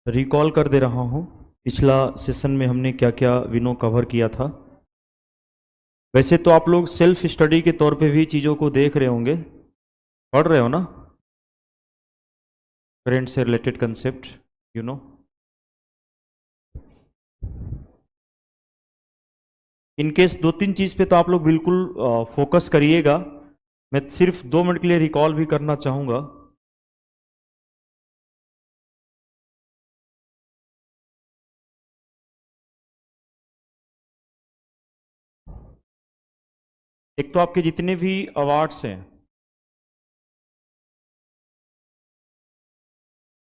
Recall कर दे रहा हूँ पिछला सेशन में हमने क्या क्या विनो कवर किया था। वैसे तो आप लोग सेल्फ स्टडी के तौर पे भी चीज़ों को देख रहे होंगे, पढ़ रहे हो ना, करेंट से related concept you know. In case दो तीन चीज़ पे तो आप लोग बिल्कुल फोकस करिएगा। मैं सिर्फ 2 मिनट के लिए रिकॉल भी करना चाहूँगा। एक तो आपके जितने भी अवार्ड्स हैं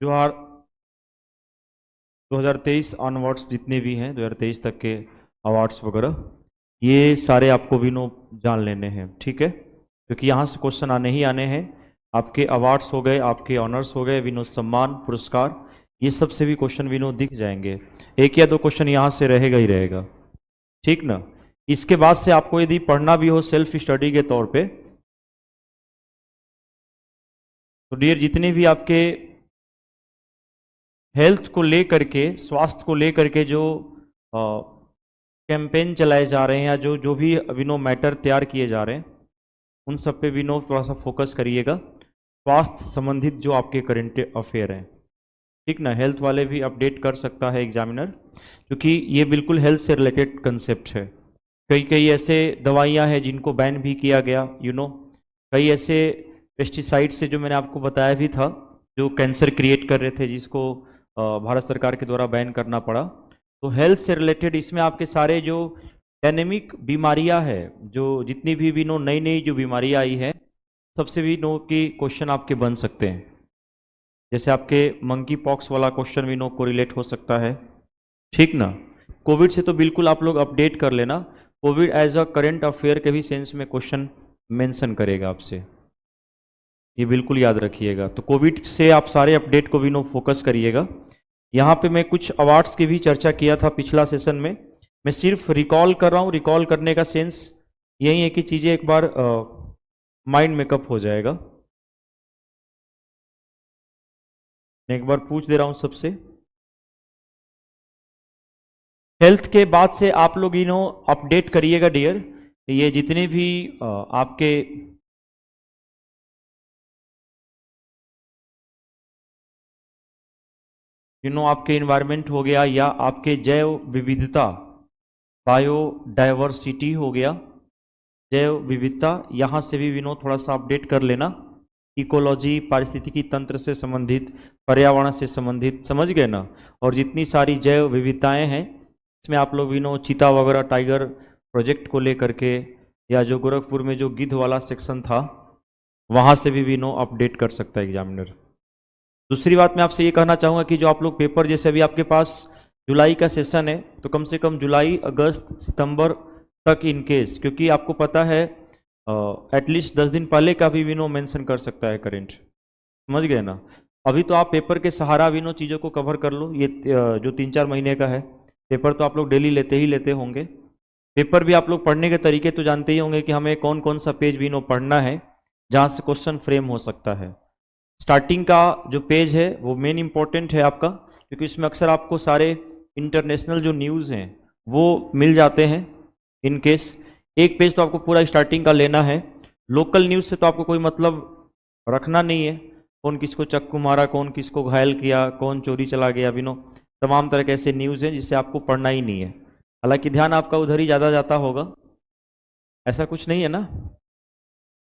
जो 2023 ऑनवर्ड्स जितने भी हैं 2023 तक के अवार्ड्स वगैरह, ये सारे आपको विनो जान लेने हैं, ठीक है, क्योंकि यहाँ से क्वेश्चन आने ही आने हैं। आपके अवार्ड्स हो गए, आपके ऑनर्स हो गए, विनोद सम्मान पुरस्कार, ये सब से भी क्वेश्चन विनोद दिख जाएंगे। एक या दो क्वेश्चन यहाँ से रहेगा ही रहेगा, ठीक ना। इसके बाद से आपको यदि पढ़ना भी हो सेल्फ स्टडी के तौर पे, तो डियर जितने भी आपके हेल्थ को लेकर के, स्वास्थ्य को लेकर के जो कैंपेन चलाए जा रहे हैं या जो जो भी विनो मैटर तैयार किए जा रहे हैं, उन सब पे विनो थोड़ा सा फोकस करिएगा। स्वास्थ्य संबंधित जो आपके करेंट अफेयर हैं, ठीक ना, हेल्थ वाले भी अपडेट कर सकता है एग्जामिनर, क्योंकि ये बिल्कुल हेल्थ से रिलेटेड कंसेप्ट है। कई कई ऐसे दवाइयाँ हैं जिनको बैन भी किया गया, कई ऐसे पेस्टिसाइड से जो मैंने आपको बताया भी था, जो कैंसर क्रिएट कर रहे थे, जिसको भारत सरकार के द्वारा बैन करना पड़ा। तो हेल्थ से रिलेटेड इसमें आपके सारे जो एनेमिक बीमारियां हैं, जो जितनी भी नो नई नई जो बीमारियां आई है, सबसे भी नो की क्वेश्चन आपके बन सकते हैं। जैसे आपके मंकी पॉक्स वाला क्वेश्चन भी नो कोरिलेट हो सकता है, ठीक ना। कोविड से तो बिल्कुल आप लोग अपडेट कर लेना, Covid as a current affair के भी सेंस में क्वेश्चन मेंशन करेगा आपसे, ये बिल्कुल याद रखिएगा। तो कोविड से आप सारे अपडेट को भी नो फोकस करिएगा। यहाँ पे मैं कुछ अवार्ड्स की भी चर्चा किया था पिछला सेशन में, मैं सिर्फ रिकॉल कर रहा हूँ। रिकॉल करने का सेंस यही है कि चीज़ें एक बार माइंड मेकअप हो जाएगा। मैं एक बार पूछ दे रहा हूँ सबसे, हेल्थ के बाद से आप लोग अपडेट करिएगा डियर, ये जितने भी आपके आपके इन्वायरमेंट हो गया, या आपके जैव विविधता, बायोडाइवर्सिटी हो गया, जैव विविधता, यहाँ से भी थोड़ा सा अपडेट कर लेना। इकोलॉजी, पारिस्थितिकी तंत्र से संबंधित, पर्यावरण से संबंधित, समझ गए ना। और जितनी सारी जैव विविधताएं हैं, इसमें आप लोग चीता वगैरह टाइगर प्रोजेक्ट को लेकर के, या जो गोरखपुर में जो गिद्ध वाला सेक्शन था, वहाँ से भी अपडेट कर सकता है एग्जामिनर। दूसरी बात मैं आपसे ये कहना चाहूँगा कि जो आप लोग पेपर, जैसे अभी आपके पास जुलाई का सेशन है, तो कम से कम जुलाई, अगस्त, सितंबर तक इन केस, क्योंकि आपको पता है एटलीस्ट 10 दिन पहले का भी मेंशन कर सकता है करेंट, समझ गए ना। अभी तो आप पेपर के सहारा चीज़ों को कवर कर लो। ये जो 3-4 महीने का है पेपर, तो आप लोग डेली लेते ही लेते होंगे। पेपर भी आप लोग पढ़ने के तरीके तो जानते ही होंगे कि हमें कौन कौन सा पेज पढ़ना है जहाँ से क्वेश्चन फ्रेम हो सकता है। स्टार्टिंग का जो पेज है वो मेन इंपॉर्टेंट है आपका, क्योंकि इसमें अक्सर आपको सारे इंटरनेशनल जो न्यूज़ हैं वो मिल जाते हैं। इन केस एक पेज तो आपको पूरा स्टार्टिंग का लेना है। लोकल न्यूज़ से तो आपको कोई मतलब रखना नहीं है, कौन किसको चक्कू मारा, कौन किसको घायल किया, कौन चोरी चला गया, तमाम तरह के ऐसे न्यूज़ हैं जिससे आपको पढ़ना ही नहीं है। हालांकि ध्यान आपका उधर ही ज़्यादा जाता होगा, ऐसा कुछ नहीं है ना।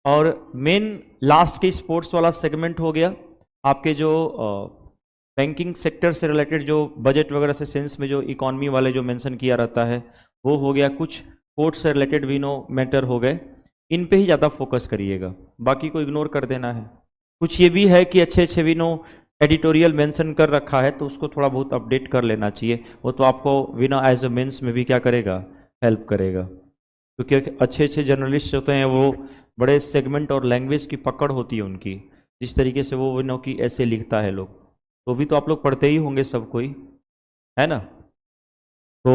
और मेन लास्ट के स्पोर्ट्स वाला सेगमेंट हो गया, आपके जो बैंकिंग सेक्टर से रिलेटेड जो बजट वगैरह से सेंस में जो इकॉनमी वाले जो मेंशन किया रहता है वो हो गया। कुछ स्पोर्ट्स से रिलेटेड मैटर हो गए, इन पे ही ज़्यादा फोकस करिएगा, बाकी को इग्नोर कर देना है। कुछ ये भी है कि अच्छे अच्छे एडिटोरियल मेंशन कर रखा है, तो उसको थोड़ा बहुत अपडेट कर लेना चाहिए। वो तो आपको एज अ मेंस में भी क्या करेगा, हेल्प करेगा, क्योंकि अच्छे अच्छे जर्नलिस्ट होते हैं वो बड़े सेगमेंट और लैंग्वेज की पकड़ होती है उनकी, जिस तरीके से वो की ऐसे लिखता है लोग, तो भी तो आप लोग पढ़ते ही होंगे सब कोई, है ना। तो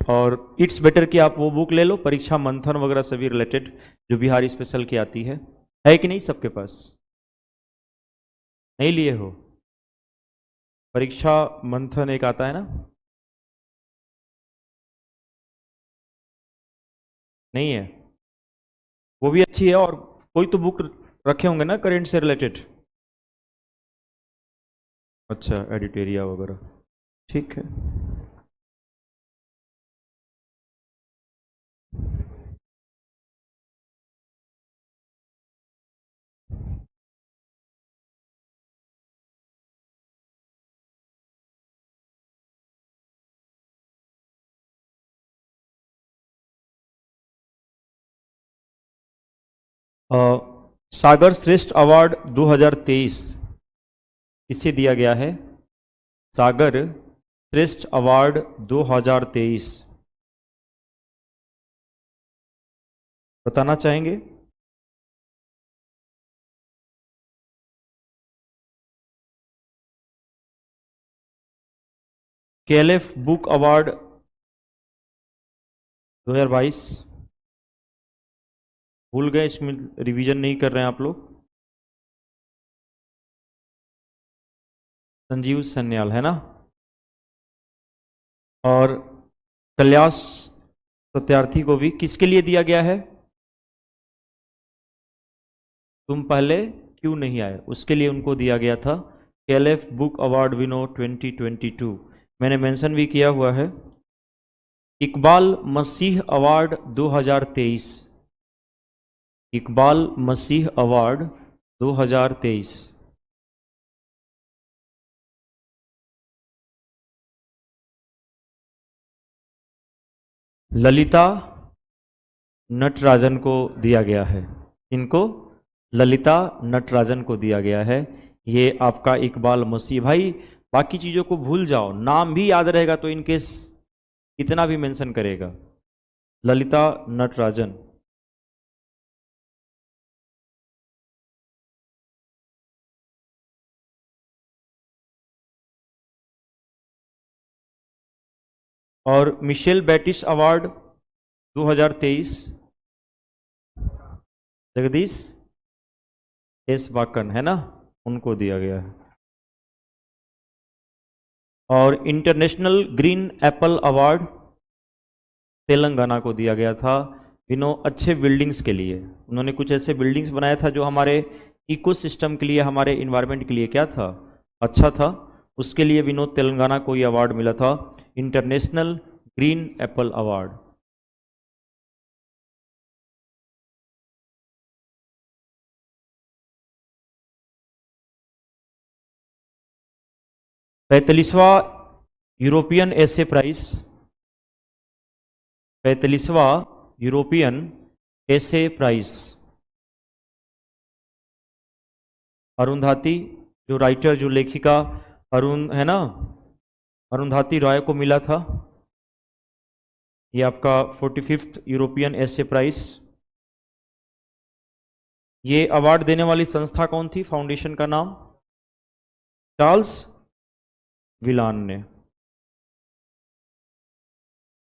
और इट्स बेटर कि आप वो बुक ले लो, परीक्षा मंथन वगैरह से भी रिलेटेड, जो बिहार स्पेशल की आती है कि नहीं सबके पास, नहीं लिए हो। परीक्षा मंथन एक आता है ना, नहीं है? वो भी अच्छी है। और कोई तो बुक रखे होंगे ना करेंट से रिलेटेड? अच्छा, एडिटेरिया वगैरह, ठीक है। अ, सागर श्रेष्ठ अवार्ड 2023 किसे दिया गया है? सागर श्रेष्ठ अवार्ड 2023 बताना चाहेंगे? KLF book award 2022। भूल गए? इसमें रिवीजन नहीं कर रहे हैं आप लोग? संजीव सन्याल है ना। और कल्यास सत्यार्थी को भी किसके लिए दिया गया है? तुम पहले क्यों नहीं आए, उसके लिए उनको दिया गया था केएलएफ बुक अवार्ड विनो 2022। मैंने मेंशन भी किया हुआ है। इकबाल मसीह अवार्ड 2023, इकबाल मसीह अवार्ड 2023। ललिता नटराजन को दिया गया है। इनको ललिता नटराजन को दिया गया है। ये आपका इकबाल मसीह। भाई बाकी चीज़ों को भूल जाओ, नाम भी याद रहेगा तो इनकेस इतना भी मेंशन करेगा, ललिता नटराजन। और मिशेल बैटिस अवार्ड 2023 जगदीश एस बाकन है ना, उनको दिया गया है। और international green apple award Telangana को दिया गया था अच्छे बिल्डिंग्स के लिए। उन्होंने कुछ ऐसे बिल्डिंग्स बनाया था जो हमारे इकोसिस्टम के लिए, हमारे इन्वायरमेंट के लिए क्या था, अच्छा था। उसके लिए विनोद तेलंगाना को ये अवार्ड मिला था, इंटरनेशनल ग्रीन एप्पल अवार्ड। पैंतालीसवां यूरोपियन एसे प्राइज, 45वां यूरोपियन एसे प्राइज अरुंधति, जो राइटर, जो लेखिका अरुण है ना, अरुंधति रॉय को मिला था। ये आपका 45th यूरोपियन एसे प्राइज। ये अवार्ड देने वाली संस्था कौन थी, फाउंडेशन का नाम? चार्ल्स विलान ने।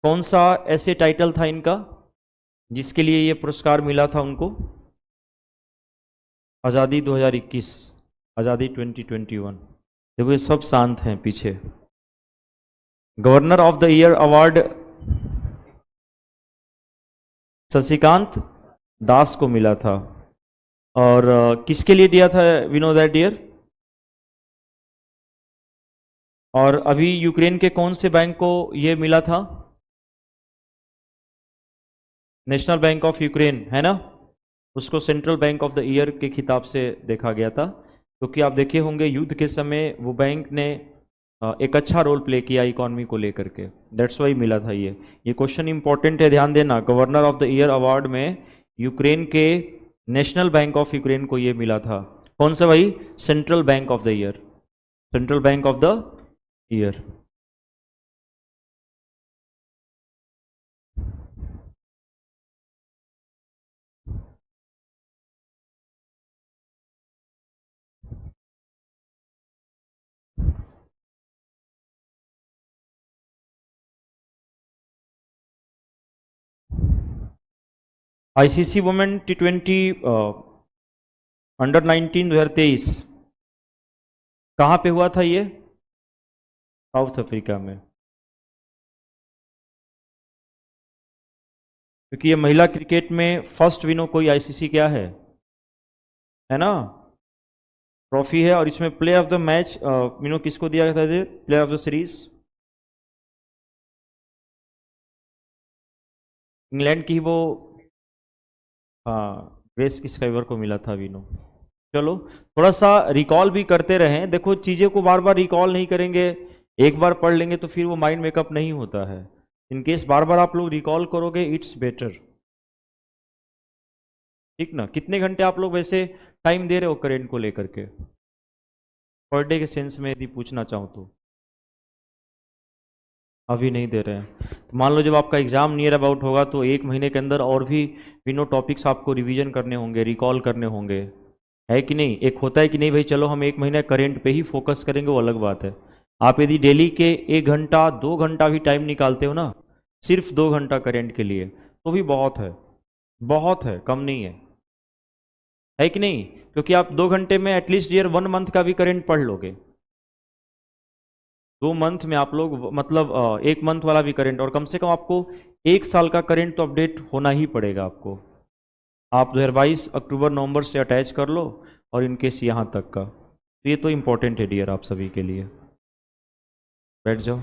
कौन सा ऐसे टाइटल था इनका जिसके लिए ये पुरस्कार मिला था उनको? आज़ादी 2021, आज़ादी 2021। देखो ये सब शांत हैं पीछे। Governor of the year award Shashikant Das को मिला था। और किसके लिए दिया था विनोद दैट ईयर? और अभी यूक्रेन के कौन से बैंक को ये मिला था? नेशनल बैंक ऑफ यूक्रेन है ना, उसको central bank of the year के खिताब से देखा गया था, क्योंकि आप देखे होंगे युद्ध के समय वो बैंक ने एक अच्छा रोल प्ले किया इकोनॉमी को लेकर के, दैट्स वाई मिला था ये क्वेश्चन इंपॉर्टेंट है, ध्यान देना। Governor of the year award में यूक्रेन के नेशनल बैंक ऑफ यूक्रेन को ये मिला था। कौन सा भाई? Central bank of the year, central bank of the year. ICC women T20 under 19 2023 कहाँ पे हुआ था ये? साउथ अफ्रीका में, क्योंकि ये महिला क्रिकेट में फर्स्ट विनो कोई आईसीसी क्या है ना, ट्रॉफी है। और इसमें प्लेयर ऑफ द मैच विनो किसको दिया गया था, player of the series England की वो, हाँ, ग्रेस स्काइवर को मिला था विनो। चलो थोड़ा सा रिकॉल भी करते रहें, देखो चीज़ें को बार बार रिकॉल नहीं करेंगे, एक बार पढ़ लेंगे तो फिर वो माइंड मेकअप नहीं होता है। इनकेस बार बार आप लोग रिकॉल करोगे इट्स बेटर, ठीक ना। कितने घंटे आप लोग वैसे टाइम दे रहे हो करेंट को लेकर के, पर डे के सेंस में यदि पूछना चाहूँ तो? अभी नहीं दे रहे हैं, तो मान लो जब आपका एग्जाम नियर अबाउट होगा तो एक महीने के अंदर और भी विनो टॉपिक्स आपको रिवीजन करने होंगे, रिकॉल करने होंगे, है कि नहीं। एक होता है कि नहीं भाई चलो हम एक महीने करेंट पे ही फोकस करेंगे, वो अलग बात है। आप यदि डेली के 1 घंटा 2 घंटा भी टाइम निकालते हो ना, सिर्फ 2 घंटा करेंट के लिए, तो भी बहुत है, बहुत है, कम नहीं है कि नहीं। क्योंकि आप 2 घंटे में एटलीस्ट ईयर 1 मंथ का भी करेंट पढ़ लोगे, 2 मंथ में आप लोग मतलब 1 मंथ वाला भी करेंट, और कम से कम आपको 1 साल का करेंट तो अपडेट होना ही पड़ेगा आपको। आप 2022 अक्टूबर नवंबर से अटैच कर लो, और इनकेस यहाँ तक का, तो ये तो इम्पोर्टेंट है डियर आप सभी के लिए। बैठ जाओ,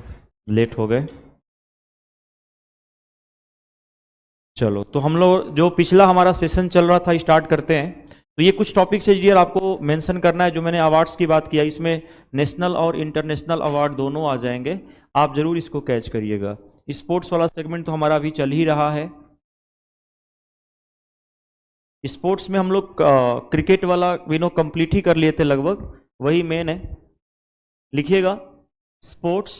लेट हो गए। चलो तो हम लोग जो पिछला हमारा सेशन चल रहा था स्टार्ट करते हैं। तो ये कुछ टॉपिक्स है डियर आपको मेंशन करना है, जो मैंने अवार्ड्स की बात किया, इसमें नेशनल और इंटरनेशनल अवार्ड दोनों आ जाएंगे, आप जरूर इसको कैच करिएगा। स्पोर्ट्स वाला सेगमेंट तो हमारा अभी चल ही रहा है। स्पोर्ट्स में हम लोग क्रिकेट वाला विनो कंप्लीट ही कर लिए थे लगभग, वही मेन है। लिखिएगा स्पोर्ट्स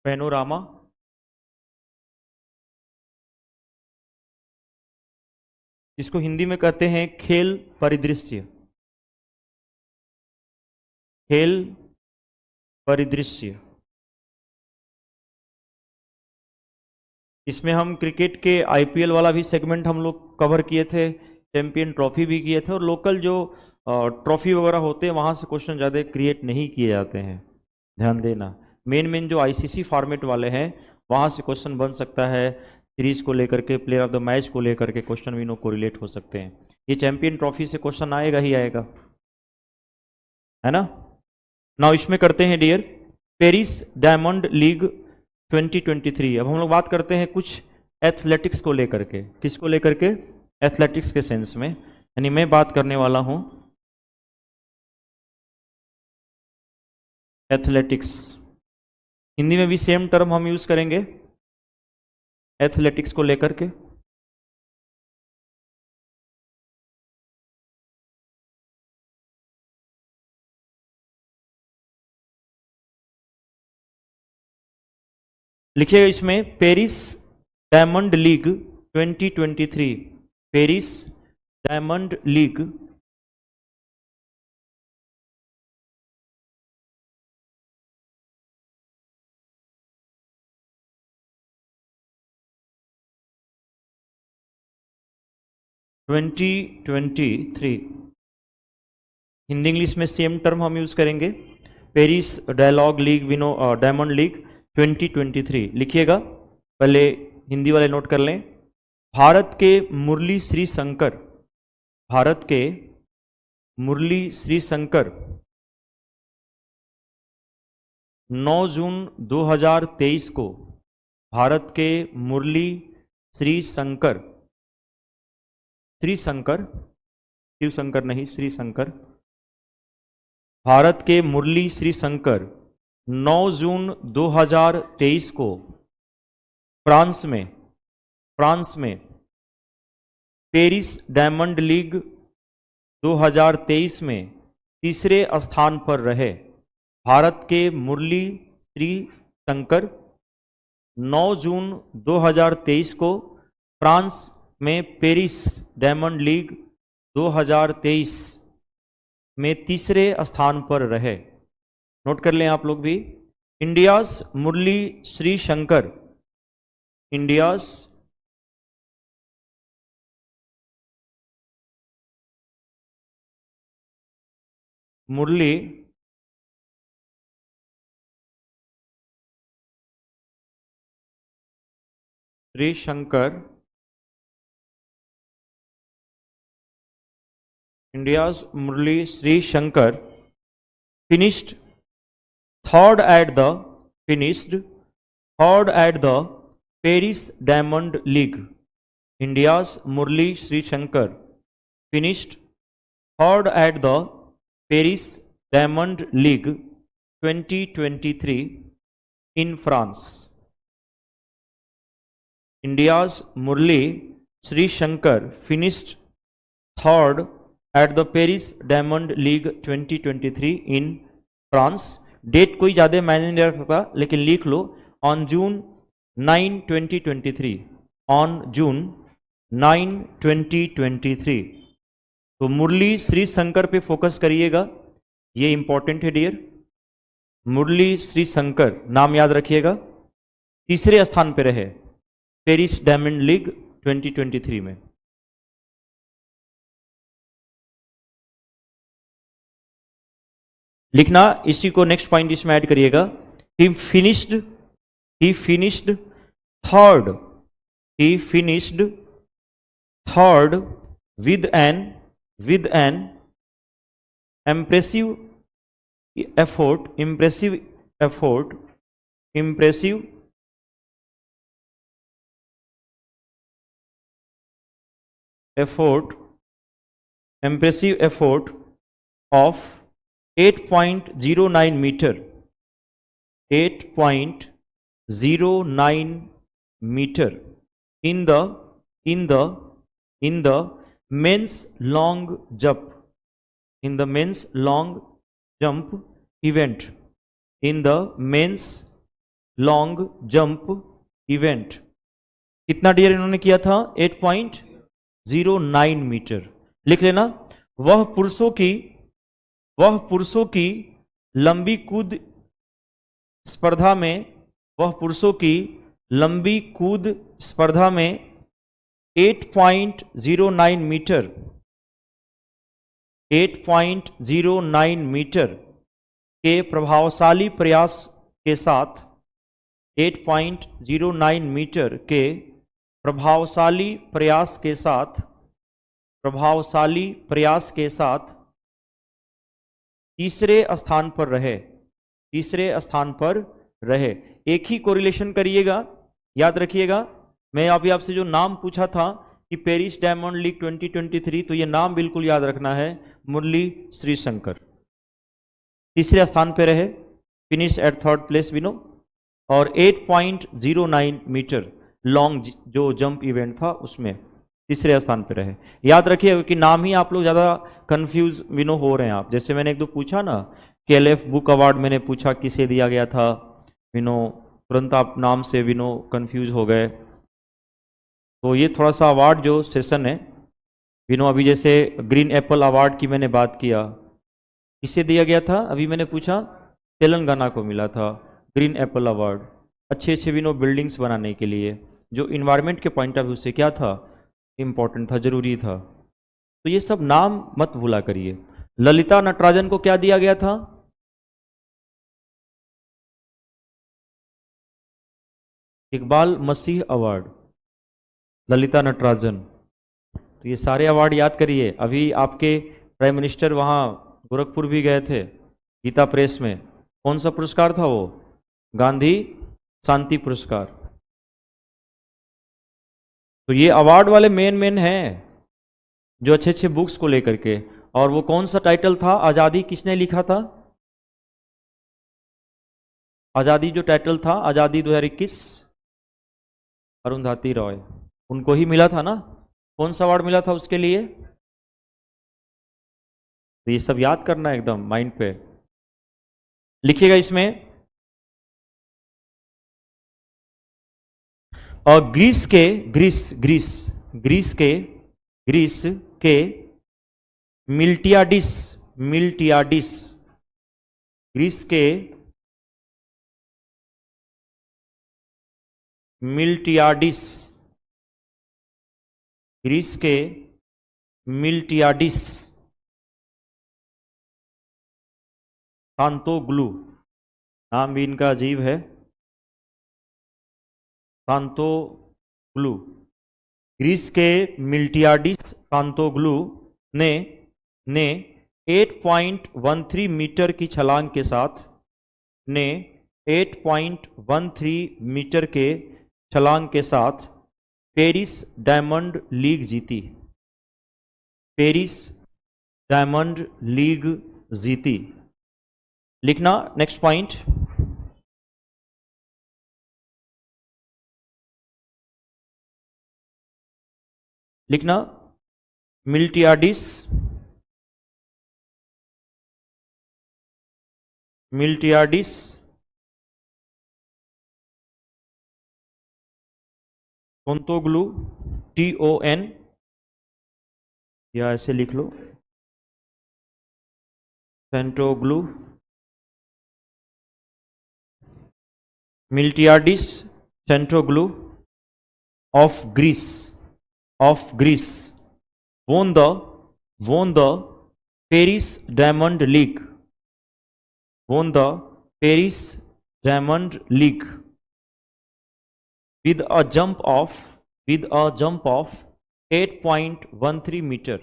पैनोरामा, जिसको हिंदी में कहते हैं खेल परिदृश्य, खेल परिदृश्य। इसमें हम क्रिकेट के आईपीएल वाला भी सेगमेंट हम लोग कवर किए थे, चैंपियन ट्रॉफी भी किए थे, और लोकल जो ट्रॉफी वगैरह होते हैं वहाँ से क्वेश्चन ज़्यादा क्रिएट नहीं किए जाते हैं, ध्यान देना। मेन मेन जो आईसीसी फॉर्मेट वाले हैं वहाँ से क्वेश्चन बन सकता है, सीरीज को लेकर के, प्लेयर ऑफ द मैच को लेकर के क्वेश्चन विनो को रिलेट हो सकते हैं। ये चैंपियन ट्रॉफी से क्वेश्चन आएगा ही आएगा, है ना। नाउ इसमें करते हैं डियर पेरिस डायमंड लीग 2023। अब हम लोग बात करते हैं कुछ एथलेटिक्स को लेकर के, किसको लेकर के, एथलेटिक्स के सेंस में, यानी मैं बात करने वाला हूं एथलेटिक्स। हिंदी में भी सेम टर्म हम यूज करेंगे एथलेटिक्स को लेकर के। लिखिएगा इसमें Paris Diamond league 2023, Paris Diamond league 2023। Hindi English में सेम टर्म हम यूज करेंगे, पेरिस डायलॉग लीग विनो डायमंड लीग 2023। लिखिएगा, पहले हिंदी वाले नोट कर लें। भारत के मुरली श्री शंकर, भारत के मुरली श्री शंकर 9 जून 2023 को, भारत के मुरली श्री शंकर, श्री शंकर, शिव शंकर नहीं, श्री शंकर, भारत के मुरली श्री शंकर 9 जून 2023 को फ्रांस में, फ्रांस में पेरिस डायमंड लीग 2023 में तीसरे स्थान पर रहे। भारत के मुरली श्री शंकर 9 जून 2023 को फ्रांस में पेरिस डायमंड लीग 2023 में तीसरे स्थान पर रहे। नोट कर लें आप लोग भी, India's Murli Sri Shankar, India's Murli Sri Shankar, India's Murli Sri Shankar finished third at the finished third at the Paris Diamond League. India's Murli Sri Shankar finished third at the Paris Diamond League 2023 in France. India's Murli Sri Shankar finished third at the Paris Diamond League 2023 in France. Date कोई ज़्यादा मायने नहीं रखता, लेकिन लिख लो on June 9 2023, on June 9 2023। तो मुरली श्री शंकर पे focus करिएगा, ये इंपॉर्टेंट है डियर। मुरली श्री शंकर नाम याद रखिएगा, तीसरे स्थान पे रहे पेरिस डायमंड लीग 2023 में। लिखना, इसी को नेक्स्ट पॉइंट इसमें ऐड करिएगा। He finished third with an impressive effort of 8.09 meter, 8.09 meter in the men's long jump, in the men's long jump event, in the men's long jump event। कितना dear इन्होंने किया था? 8.09 metre. लिख लेना, वह पुरुषों की लंबी कूद स्पर्धा में, वह पुरुषों की लंबी कूद स्पर्धा में 8.09 मीटर, 8.09 मीटर के प्रभावशाली प्रयास के साथ, 8.09 मीटर के प्रभावशाली प्रयास के साथ तीसरे स्थान पर रहे। एक ही कोरिलेशन करिएगा, याद रखिएगा। मैं अभी आपसे जो नाम पूछा था कि पेरिस डायमंड लीग 2023, तो ये नाम बिल्कुल याद रखना है, मुरली श्री शंकर। तीसरे स्थान पर रहे, फिनिश एट थर्ड प्लेस विनो, और 8.09 मीटर लॉन्ग जो जंप इवेंट था उसमें तीसरे स्थान पर रहे। याद रखिए कि नाम ही आप लोग ज़्यादा कंफ्यूज विनो हो रहे हैं आप। जैसे मैंने एक दो पूछा ना, KLF बुक अवार्ड मैंने पूछा किसे दिया गया था विनो, तुरंत आप नाम से विनो कंफ्यूज हो गए। तो ये थोड़ा सा अवार्ड जो सेशन है विनो, अभी जैसे ग्रीन एप्पल अवार्ड की मैंने बात किया, किसे दिया गया था? अभी मैंने पूछा, तेलंगाना को मिला था ग्रीन एप्पल अवार्ड, अच्छे विनो बिल्डिंग्स बनाने के लिए, जो इन्वायरमेंट के पॉइंट ऑफ व्यू से क्या था, इम्पोर्टेंट था, जरूरी था। तो ये सब नाम मत भूला करिए। ललिता नटराजन को क्या दिया गया था? इकबाल मसीह अवार्ड, ललिता नटराजन। तो ये सारे अवार्ड याद करिए। अभी आपके प्राइम मिनिस्टर वहाँ गोरखपुर भी गए थे गीता प्रेस में, कौन सा पुरस्कार था वो? गांधी शांति पुरस्कार। तो ये अवार्ड वाले मेन हैं जो अच्छे बुक्स को लेकर के। और वो कौन सा टाइटल था? आज़ादी किसने लिखा था? आज़ादी जो टाइटल था, आज़ादी 2021, अरुंधति रॉय, उनको ही मिला था ना। कौन सा अवार्ड मिला था उसके लिए? तो ये सब याद करना एकदम माइंड पे लिखिएगा इसमें। और ग्रीस के मिल्टियाडिस, ग्रीस के मिल्टियाडिस तांतोग्लू, नाम भी इनका अजीब है, तांतोग्लू। ग्रीस के मिल्टियाडिस तांतोग्लू ने 8.13 मीटर की छलांग के साथ 8.13 मीटर के छलांग के साथ पेरिस डायमंड लीग जीती। पेरिस डायमंड लीग जीती। लिखना नेक्स्ट पॉइंट। लिखना मिल्टियाडिस तांतोग्लू, TON, या ऐसे लिख लो तांतोग्लू, मिल्टियाडिस तांतोग्लू of Greece won the Paris Diamond League, won the Paris Diamond League with a jump of 8.13 meter,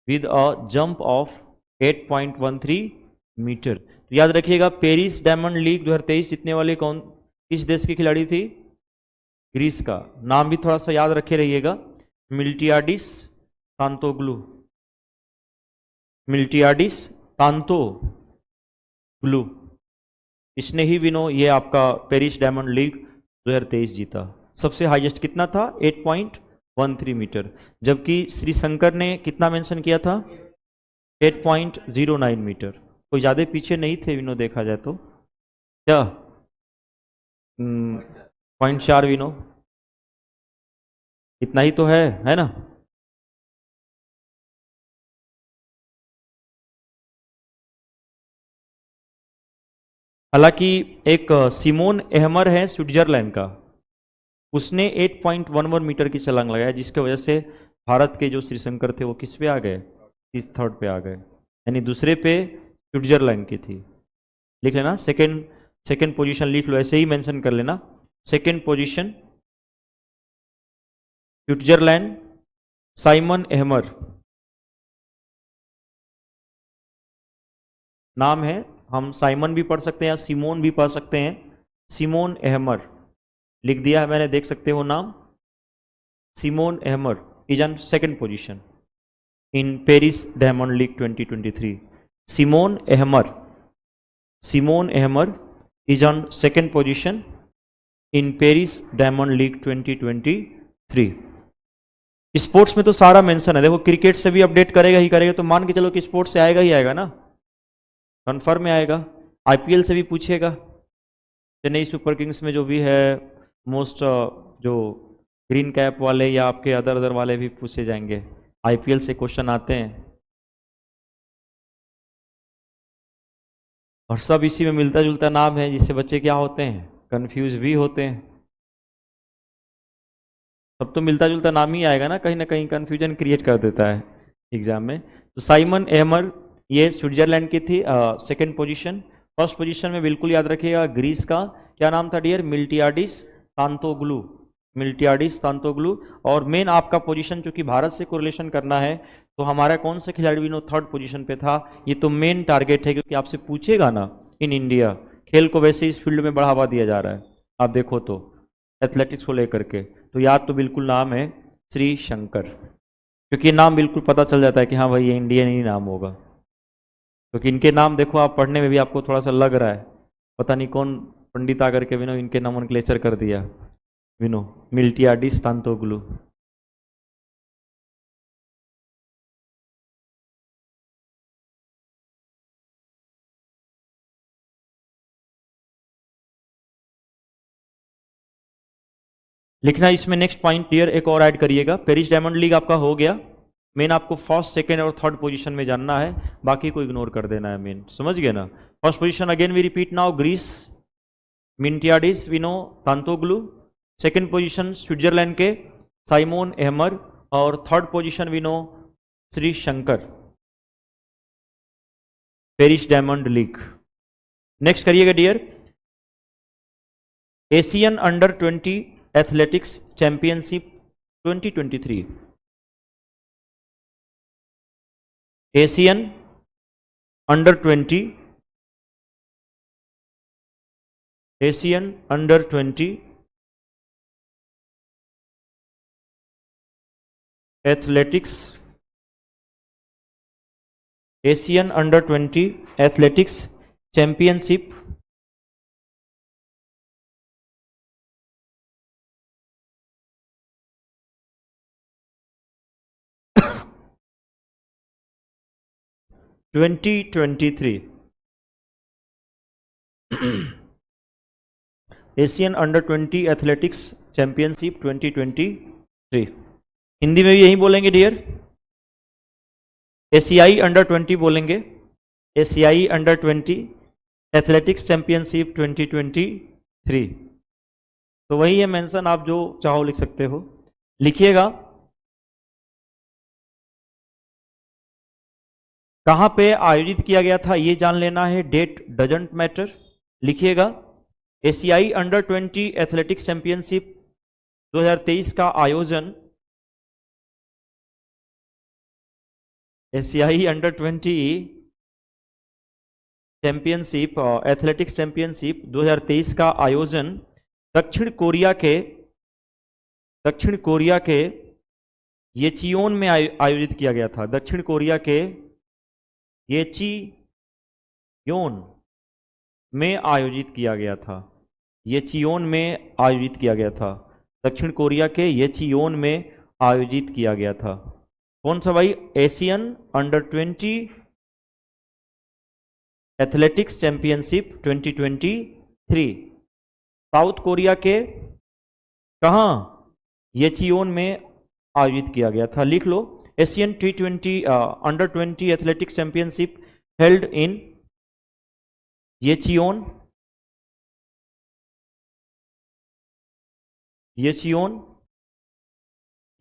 with a jump of 8.13 metre. तो याद रखिएगा पेरिस डायमंड लीग 2023 जीतने वाले कौन, किस देश की खिलाड़ी थी? ग्रीस का। नाम भी थोड़ा सा याद रखे रहिएगा, मिल्टियाडिस तांतोग्लू, मिल्टियाडिस तांतोग्लू। इसने ही विनो ये आपका पेरिस डायमंड लीग 2023 जीता। सबसे हाईएस्ट कितना था? 8.13 मीटर, जबकि श्रीशंकर ने कितना मेंशन किया था? 8.09 मीटर। कोई ज़्यादा पीछे नहीं थे विनो, देखा जाए तो। क्या 0.4 विनो, इतना ही तो है ना? हालांकि एक सिमोन एहमर है स्विट्जरलैंड का, उसने 8.11 मीटर की छलांग लगाया, जिसकी वजह से भारत के जो श्रीशंकर थे वो किस पे आ गए? इस थर्ड पे आ गए, यानी दूसरे पे स्विट्जरलैंड की थी। लिख लेना सेकेंड पोजीशन, लिख लो, ऐसे ही मेंशन कर लेना। सेकेंड पोजीशन स्विट्जरलैंड, साइमन एहमर नाम है। हम साइमन भी पढ़ सकते हैं या सिमोन भी पढ़ सकते हैं। सिमोन एहमर लिख दिया है मैंने, देख सकते हो नाम। Simon Ehammer is on second position in Paris Diamond league 2023। Simon Ehammer is on second position in Paris Diamond league 2023। Sports में तो सारा मेंशन है, देखो क्रिकेट से भी अपडेट करेगा ही करेगा, तो मान के चलो कि स्पोर्ट्स से आएगा ही आएगा ना, कन्फर्म में आएगा। IPL से भी पूछेगा, चेन्नई सुपर किंग्स में जो भी है मोस्ट जो ग्रीन कैप वाले या आपके अदर वाले भी पूछे जाएंगे, IPL से क्वेश्चन आते हैं। और सब इसी में मिलता जुलता नाम है, जिससे बच्चे क्या होते हैं? कंफ्यूज भी होते हैं। सब तो मिलता जुलता नाम ही आएगा ना कहीं कंफ्यूजन क्रिएट कर देता है एग्जाम में। तो साइमन एहमर ये स्विट्जरलैंड की थी, सेकंड पोजीशन। फर्स्ट पोजीशन में बिल्कुल याद रखिएगा ग्रीस का क्या नाम था डियर? मिल्टियाडिस तांतोग्लू, मिल्टियाडिस तांतोग्लू। और मेन आपका पोजीशन चूंकि भारत से कोरिलेशन करना है, तो हमारा कौन सा खिलाड़ी भी नो थर्ड पोजीशन पे था। ये तो मेन टारगेट है, क्योंकि आपसे पूछेगा ना इन इंडिया, खेल को वैसे इस फील्ड में बढ़ावा दिया जा रहा है, आप देखो तो एथलेटिक्स को लेकर के। तो याद तो बिल्कुल नाम है श्री शंकर, क्योंकि नाम बिल्कुल पता चल जाता है कि हाँ भाई ये इंडियन ही नाम होगा। क्योंकि इनके नाम देखो, आप पढ़ने में भी आपको थोड़ा सा लग रहा है पता नहीं कौन पंडित आकर के विनो इनके नोमेनक्लेचर कर दिया, विनो मिल्टियाडिस तांतोग्लू। लिखना इसमें नेक्स्ट पॉइंट डियर एक और ऐड करिएगा। पेरिस डायमंड लीग आपका हो गया, मेन आपको फर्स्ट सेकंड और थर्ड पोजीशन में जानना है, बाकी को इग्नोर कर देना है मेन, समझ गए ना। First position again we repeat now, Greece Miltiadis विनो तांतोग्लू। सेकंड पोजीशन स्विट्जरलैंड के साइमोन एहमर, और थर्ड पोजीशन विनो Sri Shankar, Paris Diamond League. Next करिएगा dear, Asian under 20 athletics championship 2023, Asian under 20, Asian under 20 athletics, Asian under 20 athletics championship 2023, Asian under 20 athletics championship 2023। Hindi में भी यही बोलेंगे dear, एशियाई under 20 बोलेंगे, एशियाई अंडर 20 एथलेटिक्स चैंपियनशिप 2023। तो वही है मेंशन, आप जो चाहो लिख सकते हो, लिखिएगा कहां पे आयोजित किया गया था ये जान लेना है, डेट डजंट मैटर। लिखिएगा एशियाई अंडर 20 एथलेटिक्स चैंपियनशिप 2023 का आयोजन, एशियाई अंडर 20 चैंपियनशिप एथलेटिक्स चैंपियनशिप 2023 का आयोजन दक्षिण कोरिया के येचियोन में आयोजित किया गया था। दक्षिण कोरिया के येचियोन में आयोजित किया गया था, येचियोन में आयोजित किया गया था, दक्षिण कोरिया के येचियोन में आयोजित किया गया था। कौन सा भाई? Asian under 20 athletics championship 2023, South Korea के कहां? येचियोन में आयोजित किया गया था। लिख लो Asian T20 under 20 athletics championship held in Yecheon, Yecheon,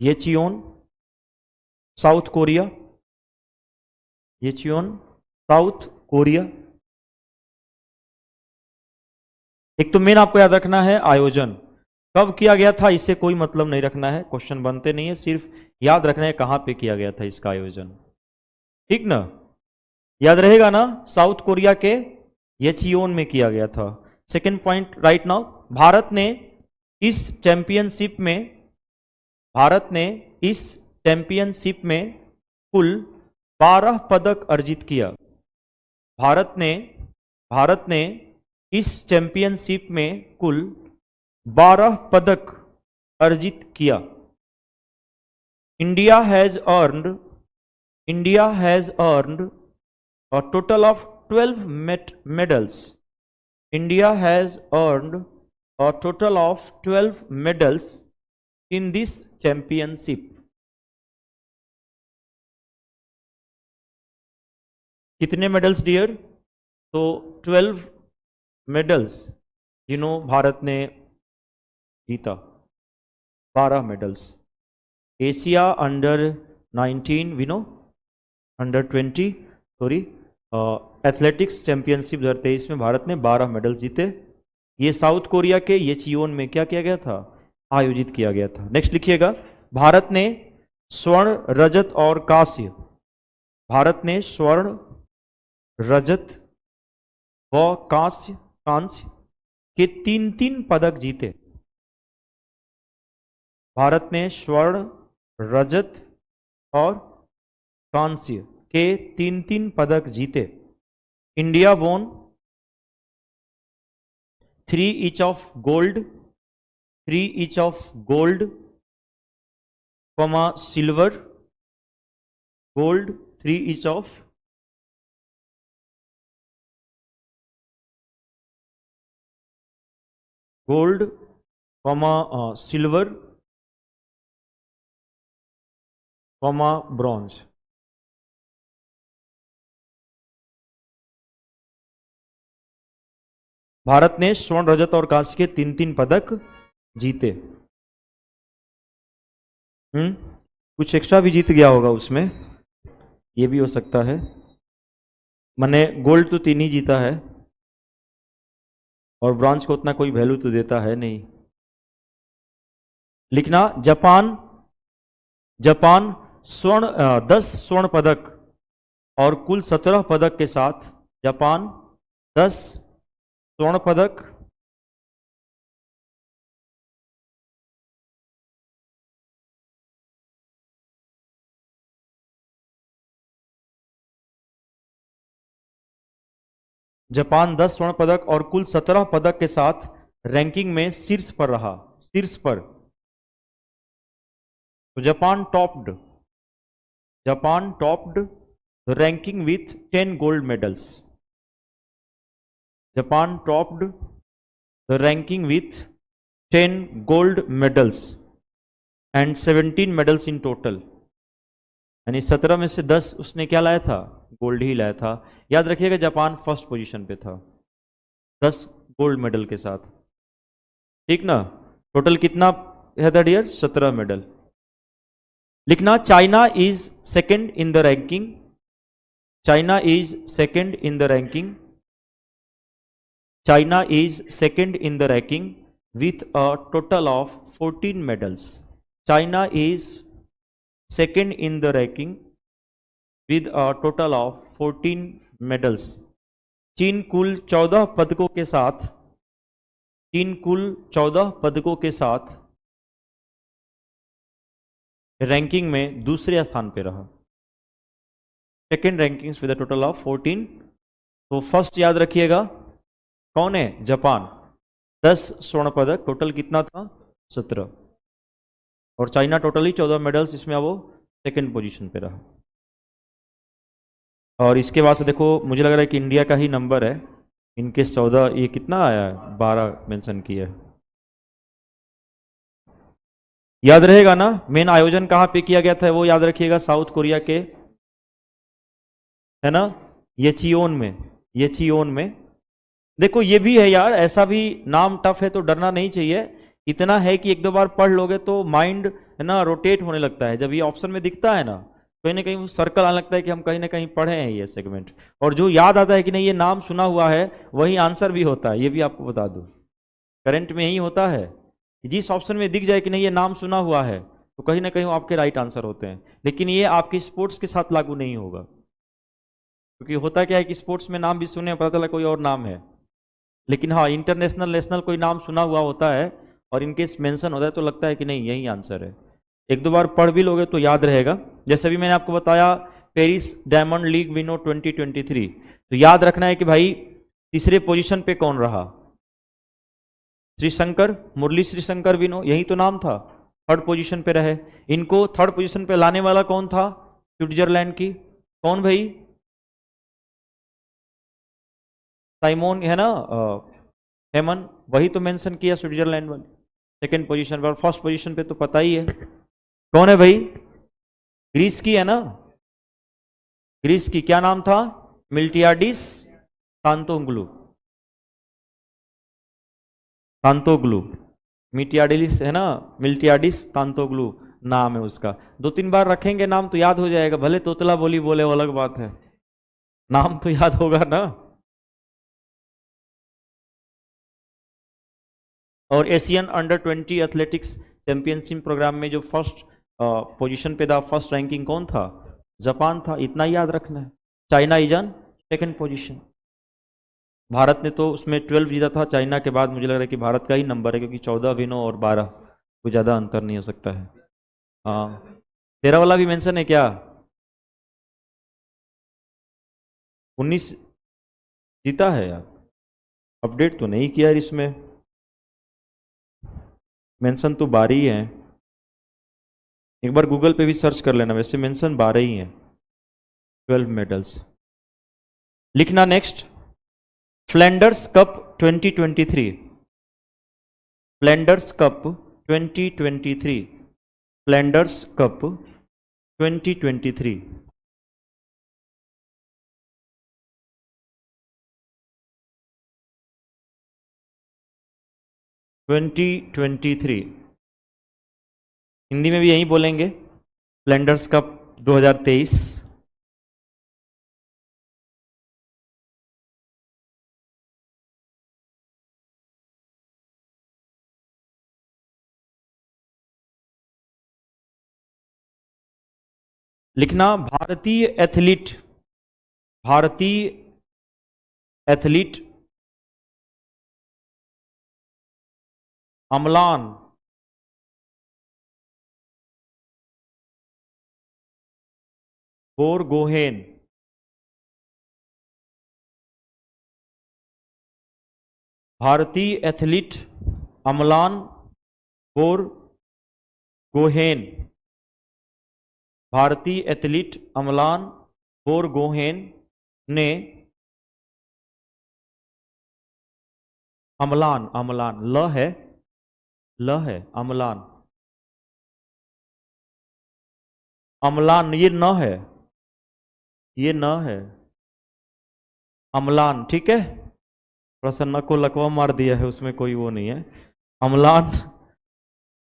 Yecheon South Korea, Yecheon South Korea. एक तो मेन आपको याद रखना है आयोजन कब किया गया था, इससे कोई मतलब नहीं रखना है, क्वेश्चन बनते नहीं है, सिर्फ याद रखना है कहां पे किया गया था इसका आयोजन, ठीक ना? याद रहेगा ना? साउथ कोरिया के येचियोन में किया गया था। Second point right now, Bharat ने इस चैंपियनशिप में कुल 12 पदक अर्जित किया। भारत ने इस चैंपियनशिप में कुल 12 पदक अर्जित किया। India has earned a total of 12 medals. India has earned a total of 12 medals in this championship. कितने मेडल्स डियर? तो 12 मेडल्स भारत ने जीता, 12 medals. Asia under 19 under 20 sorry athletics championship 2023 में भारत ने 12 मेडल जीते। ये साउथ कोरिया के येचियोन में क्या किया गया था? आयोजित किया गया था। नेक्स्ट लिखिएगा, भारत ने स्वर्ण, रजत और कांस्य, भारत ने स्वर्ण, रजत व कांस्य के 3-3 पदक जीते। भारत ने स्वर्ण, रजत और कांस्य के 3-3 पदक जीते। इंडिया वोन 3 each of gold, silver, gold 3 each of gold, silver, bronze. Bharat ने स्वर्ण, रजत और कांस्य के 3-3 पदक जीते। कुछ एक्स्ट्रा भी जीत गया होगा उसमें, ये भी हो सकता है। मैंने गोल्ड तो 3 ही जीता है, और ब्रॉन्ज को उतना कोई वैल्यू तो देता है नहीं। लिखना जापान, जापान 10 स्वर्ण पदक और कुल 17 पदक के साथ, जापान 10 स्वर्ण पदक जापान 10 स्वर्ण पदक और कुल 17 पदक के साथ रैंकिंग में शीर्ष पर रहा, शीर्ष पर। तो Japan topped the ranking with 10 gold medals. Japan topped the ranking with 10 gold medals and 17 medals in total. यानी 17 में से 10 उसने क्या लाया था, गोल्ड ही लाया था। याद रखिएगा जापान फर्स्ट पोजीशन पे था 10 गोल्ड मेडल के साथ, ठीक ना। टोटल कितना है द डियर, 17 मेडल। लिखना China is second in the ranking, China is second in the ranking, China is second in the ranking with a total of 14 medals. China is second in the ranking with a total of 14 medals. चीन कुल 14 पदकों के साथ, चीन कुल 14 पदकों के साथ रैंकिंग में दूसरे स्थान पे रहा, second rankings with a total of 14। तो फर्स्ट याद रखिएगा कौन है, जापान 10 स्वर्ण पदक, टोटल कितना था 17, और चाइना टोटली 14 मेडल्स, इसमें वो सेकंड पोजीशन पे रहा। और इसके बाद से देखो मुझे लग रहा है कि इंडिया का ही नंबर है, इनकेस 14, ये कितना आया है 12 मेंशन किया है। याद रहेगा ना, मेन आयोजन कहाँ पे किया गया था वो याद रखिएगा, साउथ कोरिया के, है ना, येचियोन में, येचियोन में। देखो ये भी है यार, ऐसा भी नाम टफ है तो डरना नहीं चाहिए, इतना है कि एक दो बार पढ़ लोगे तो माइंड है ना रोटेट होने लगता है। जब ये ऑप्शन में दिखता है ना कहीं ना कहीं सर्कल आने लगता है कि हम कहीं ना कहीं पढ़े हैं ये सेगमेंट, और जो याद आता है कि नहीं ये नाम सुना हुआ है वही आंसर भी होता है। ये भी आपको बता दूं, करंट में यही होता है, जिस ऑप्शन में दिख जाए कि नहीं ये नाम सुना हुआ है तो कहीं ना कहीं वो आपके राइट आंसर होते हैं। लेकिन ये आपके स्पोर्ट्स के साथ लागू नहीं होगा, क्योंकि होता क्या है कि स्पोर्ट्स में नाम भी सुने पता चला कोई और नाम है, लेकिन हाँ इंटरनेशनल नेशनल कोई नाम सुना हुआ होता है और इनकेस मेंशन होता है तो लगता है कि नहीं यही आंसर है। एक दो बार पढ़ भी लोगे तो याद रहेगा। जैसे भी मैंने आपको बताया पेरिस डायमंड लीग विनो 2023, तो याद रखना है कि भाई तीसरे पोजीशन पे कौन रहा, श्रीशंकर, मुरली श्रीशंकर विनो, यही तो नाम था, थर्ड पोजीशन पे रहे। इनको थर्ड पोजीशन पे लाने वाला कौन था, स्विट्जरलैंड की, कौन भाई, साइमोन है ना, हेमन, वही तो मेंशन किया स्विट्जरलैंड वाले सेकंड पोजीशन पर। फर्स्ट पोजीशन पे तो पता ही है कौन है भाई, ग्रीस की है ना, ग्रीस की क्या नाम था, मिल्टियाडिस तांतोग्लू, तांतोग्लू, मिटियाडिलिस है ना, मिल्टियाडिस तांतोग्लू नाम है उसका। दो तीन बार रखेंगे नाम तो याद हो जाएगा, भले तोतला बोली बोले वो अलग बात है, नाम तो याद होगा ना। और Asian under 20 athletics championship programme में जो फर्स्ट पोजीशन पे था, फर्स्ट रैंकिंग कौन था, जापान था, इतना याद रखना है। China is on second position, Bharat ने तो उसमें 12 जीता था, चाइना के बाद मुझे लग रहा है कि भारत का ही नंबर है, क्योंकि 14 विनो और 12 कोई ज़्यादा अंतर नहीं हो सकता है। हाँ तेरा वाला भी मेंशन है क्या, 19 जीता है यार, अपडेट तो नहीं किया यार, इसमें मेंशन तो 12 ही है, एक बार गूगल पे भी सर्च कर लेना, वैसे मेंशन 12 ही है, 12 मेडल्स। लिखना next, Flanders Cup 2023, Flanders Cup 2023, Flanders Cup 2023, Hindi में भी यही बोलेंगे, फ्लैंडर्स कप 2023। लिखना भारतीय एथलीट अमलान बोरगोहेन भारतीय एथलीट अमलान बोरगोहेन भारतीय एथलीट अमलान बोरगोहेन ने अमलान अमलान ल है अमलान अमलान ये न है अमलान, ठीक है। प्रसन्न को लकवा मार दिया है, उसमें कोई वो नहीं है।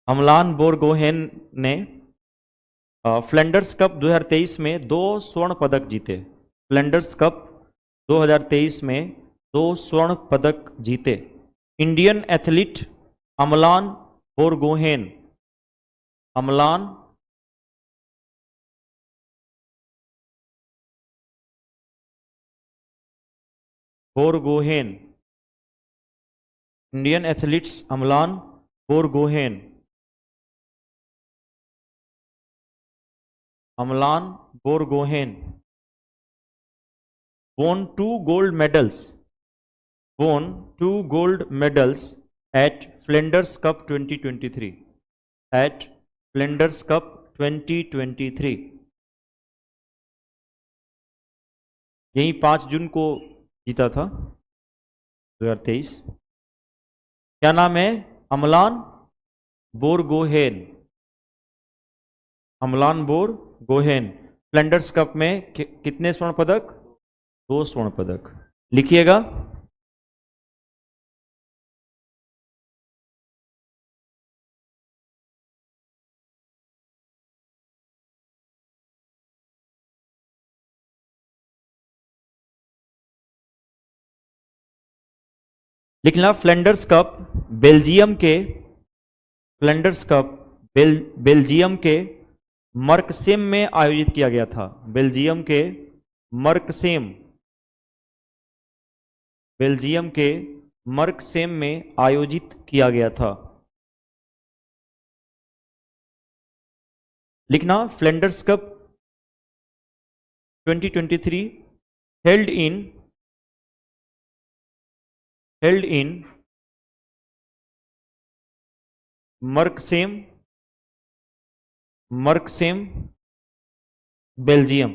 अमलान बोरगोहेन ने फ्लैंडर्स कप 2023 में 2 स्वर्ण पदक जीते। फ्लैंडर्स कप 2023 में 2 स्वर्ण पदक जीते। Indian athlete Amlan Borgohain Indian athletes Amlan Borgohain won 2 gold medals at Flinders Cup 2023 यही 5 जून को जीता था 2023। क्या नाम है? अमलान बोरगोहेन। फ्लैंडर्स कप में कितने स्वर्ण पदक? 2 स्वर्ण पदक। लिखिएगा। लिखना फ्लैंडर्स कप बेल्जियम के मर्कसेम में आयोजित किया गया था। बेल्जियम के मर्कसेम में आयोजित किया गया था। लिखना Flanders Cup 2023 held in Merksem Belgium.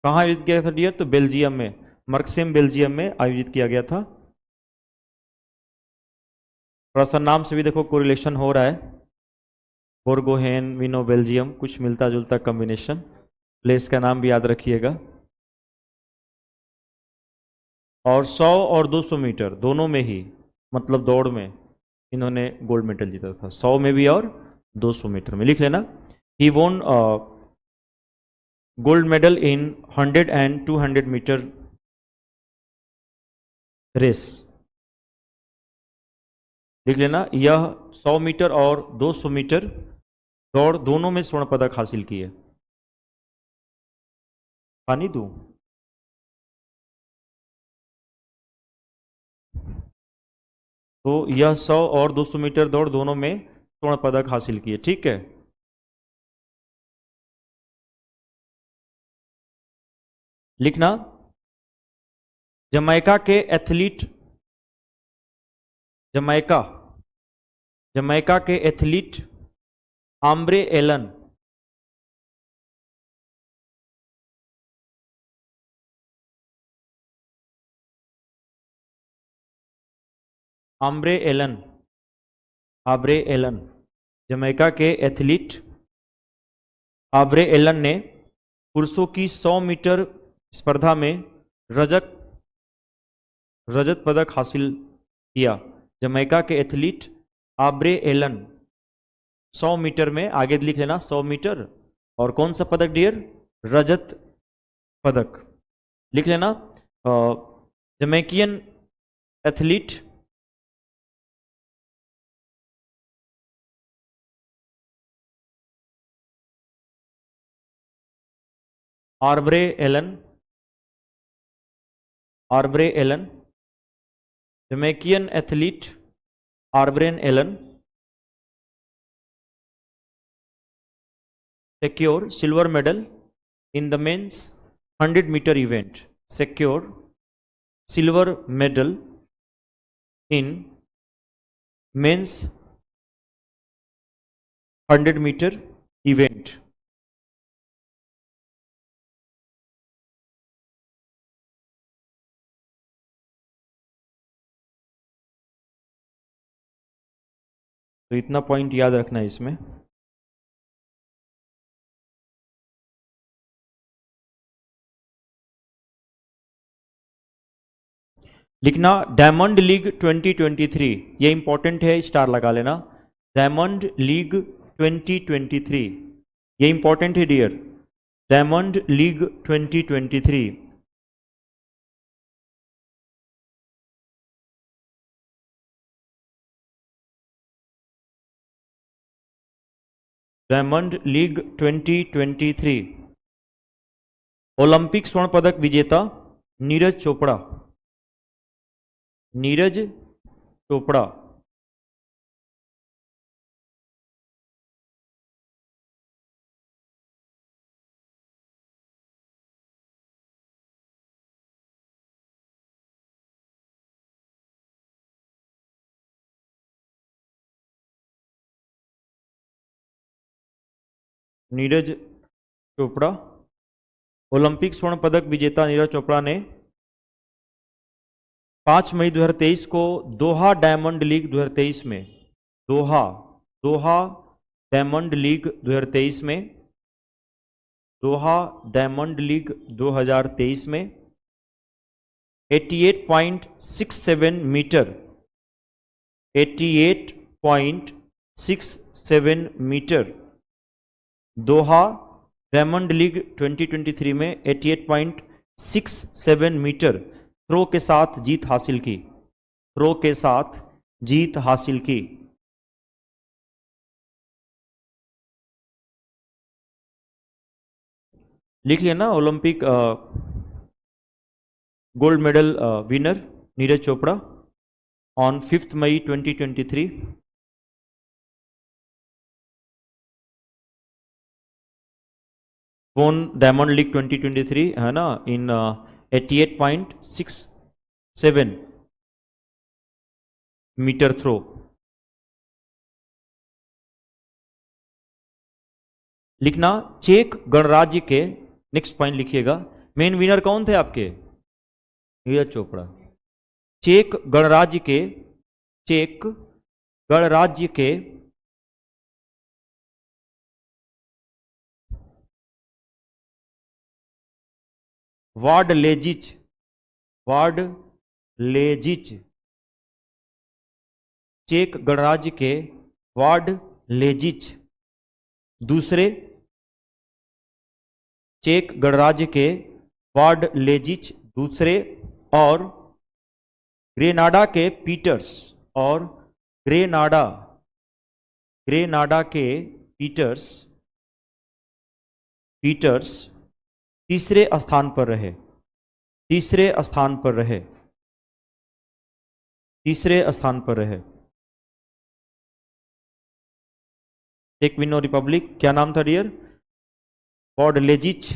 कहाँ आयोजित किया था डियर? तो बेल्जियम में, मर्कसेम बेल्जियम में आयोजित किया गया था। थोड़ा सा नाम से भी देखो कोरिलेशन हो रहा है। बोरगोहेन, विनो, बेल्जियम, कुछ मिलता जुलता कॉम्बिनेशन। प्लेस का नाम भी याद रखिएगा। और 100 और 200 मीटर दोनों में ही, मतलब दौड़ में इन्होंने गोल्ड मेडल जीता था। 100 में भी और 200 मीटर में। लिख लेना। He won gold medal in 100 and 200 metre race. लिख लेना। यह 100 मीटर और 200 मीटर दौड़ दोनों में स्वर्ण पदक हासिल किए। पानी दूं? तो यह 100 और 200 मीटर दौड़ दोनों में स्वर्ण पदक हासिल किए, ठीक है। लिखना जमैका के एथलीट आम्ब्रे एलन जमैका के एथलीट आब्रे एलन ने पुरुषों की 100 मीटर स्पर्धा में रजत पदक हासिल किया। जमैका के एथलीट आब्रे एलन 100 मीटर में, आगे लिख लेना 100 मीटर, और कौन सा पदक डियर? रजत पदक। लिख लेना Jamaican athlete Aubrey Allen, Aubrey Allen, Jamaican athlete Aubrey Allen secure silver medal in the men's 100-meter event. Secure silver medal in men's 100-meter event. तो इतना पॉइंट याद रखना है इसमें। लिखना डायमंड लीग 2023, ये इंपॉर्टेंट है, स्टार लगा लेना। डायमंड लीग 2023 ये इंपॉर्टेंट है dear. Diamond league 2023 diamond league 2023 Olympic स्वर्ण पदक विजेता नीरज चोपड़ा, नीरज चोपड़ा, नीरज चोपड़ा, ओलंपिक स्वर्ण पदक विजेता नीरज चोपड़ा ने 5 मई 2023 को दोहा डायमंड लीग 2023 में, दोहा दोहा डायमंड लीग 2023 में, दोहा डायमंड लीग 2023 में 88.67 मीटर, 88.67 मीटर दोहा डायमंड लीग 2023 में 88.67 मीटर थ्रो के साथ जीत हासिल की, थ्रो के साथ जीत हासिल की। लिख लिया ना, Olympic gold medal winner Neeraj Chopra on 5 मई 2023। वोन डायमंड लीग 2023 है ना इन 88.67 मीटर थ्रो। लिखना चेक गणराज्य के, नेक्स्ट पॉइंट लिखिएगा, मेन विनर कौन थे आपके? नीरज चोपड़ा। चेक गणराज्य के, चेक गणराज्य के वार्ड लेजिच, वार्ड लेजिच, चेक गणराज्य के वार्ड लेजिच दूसरे, चेक गणराज्य के वार्ड लेजिच दूसरे और ग्रेनाडा के पीटर्स, और ग्रेनाडा, ग्रेनाडा के पीटर्स, पीटर्स तीसरे स्थान पर रहे, तीसरे स्थान पर रहे, तीसरे स्थान पर रहे। चेक विनो रिपब्लिक क्या नाम था डियर? वार्ड लेजिच,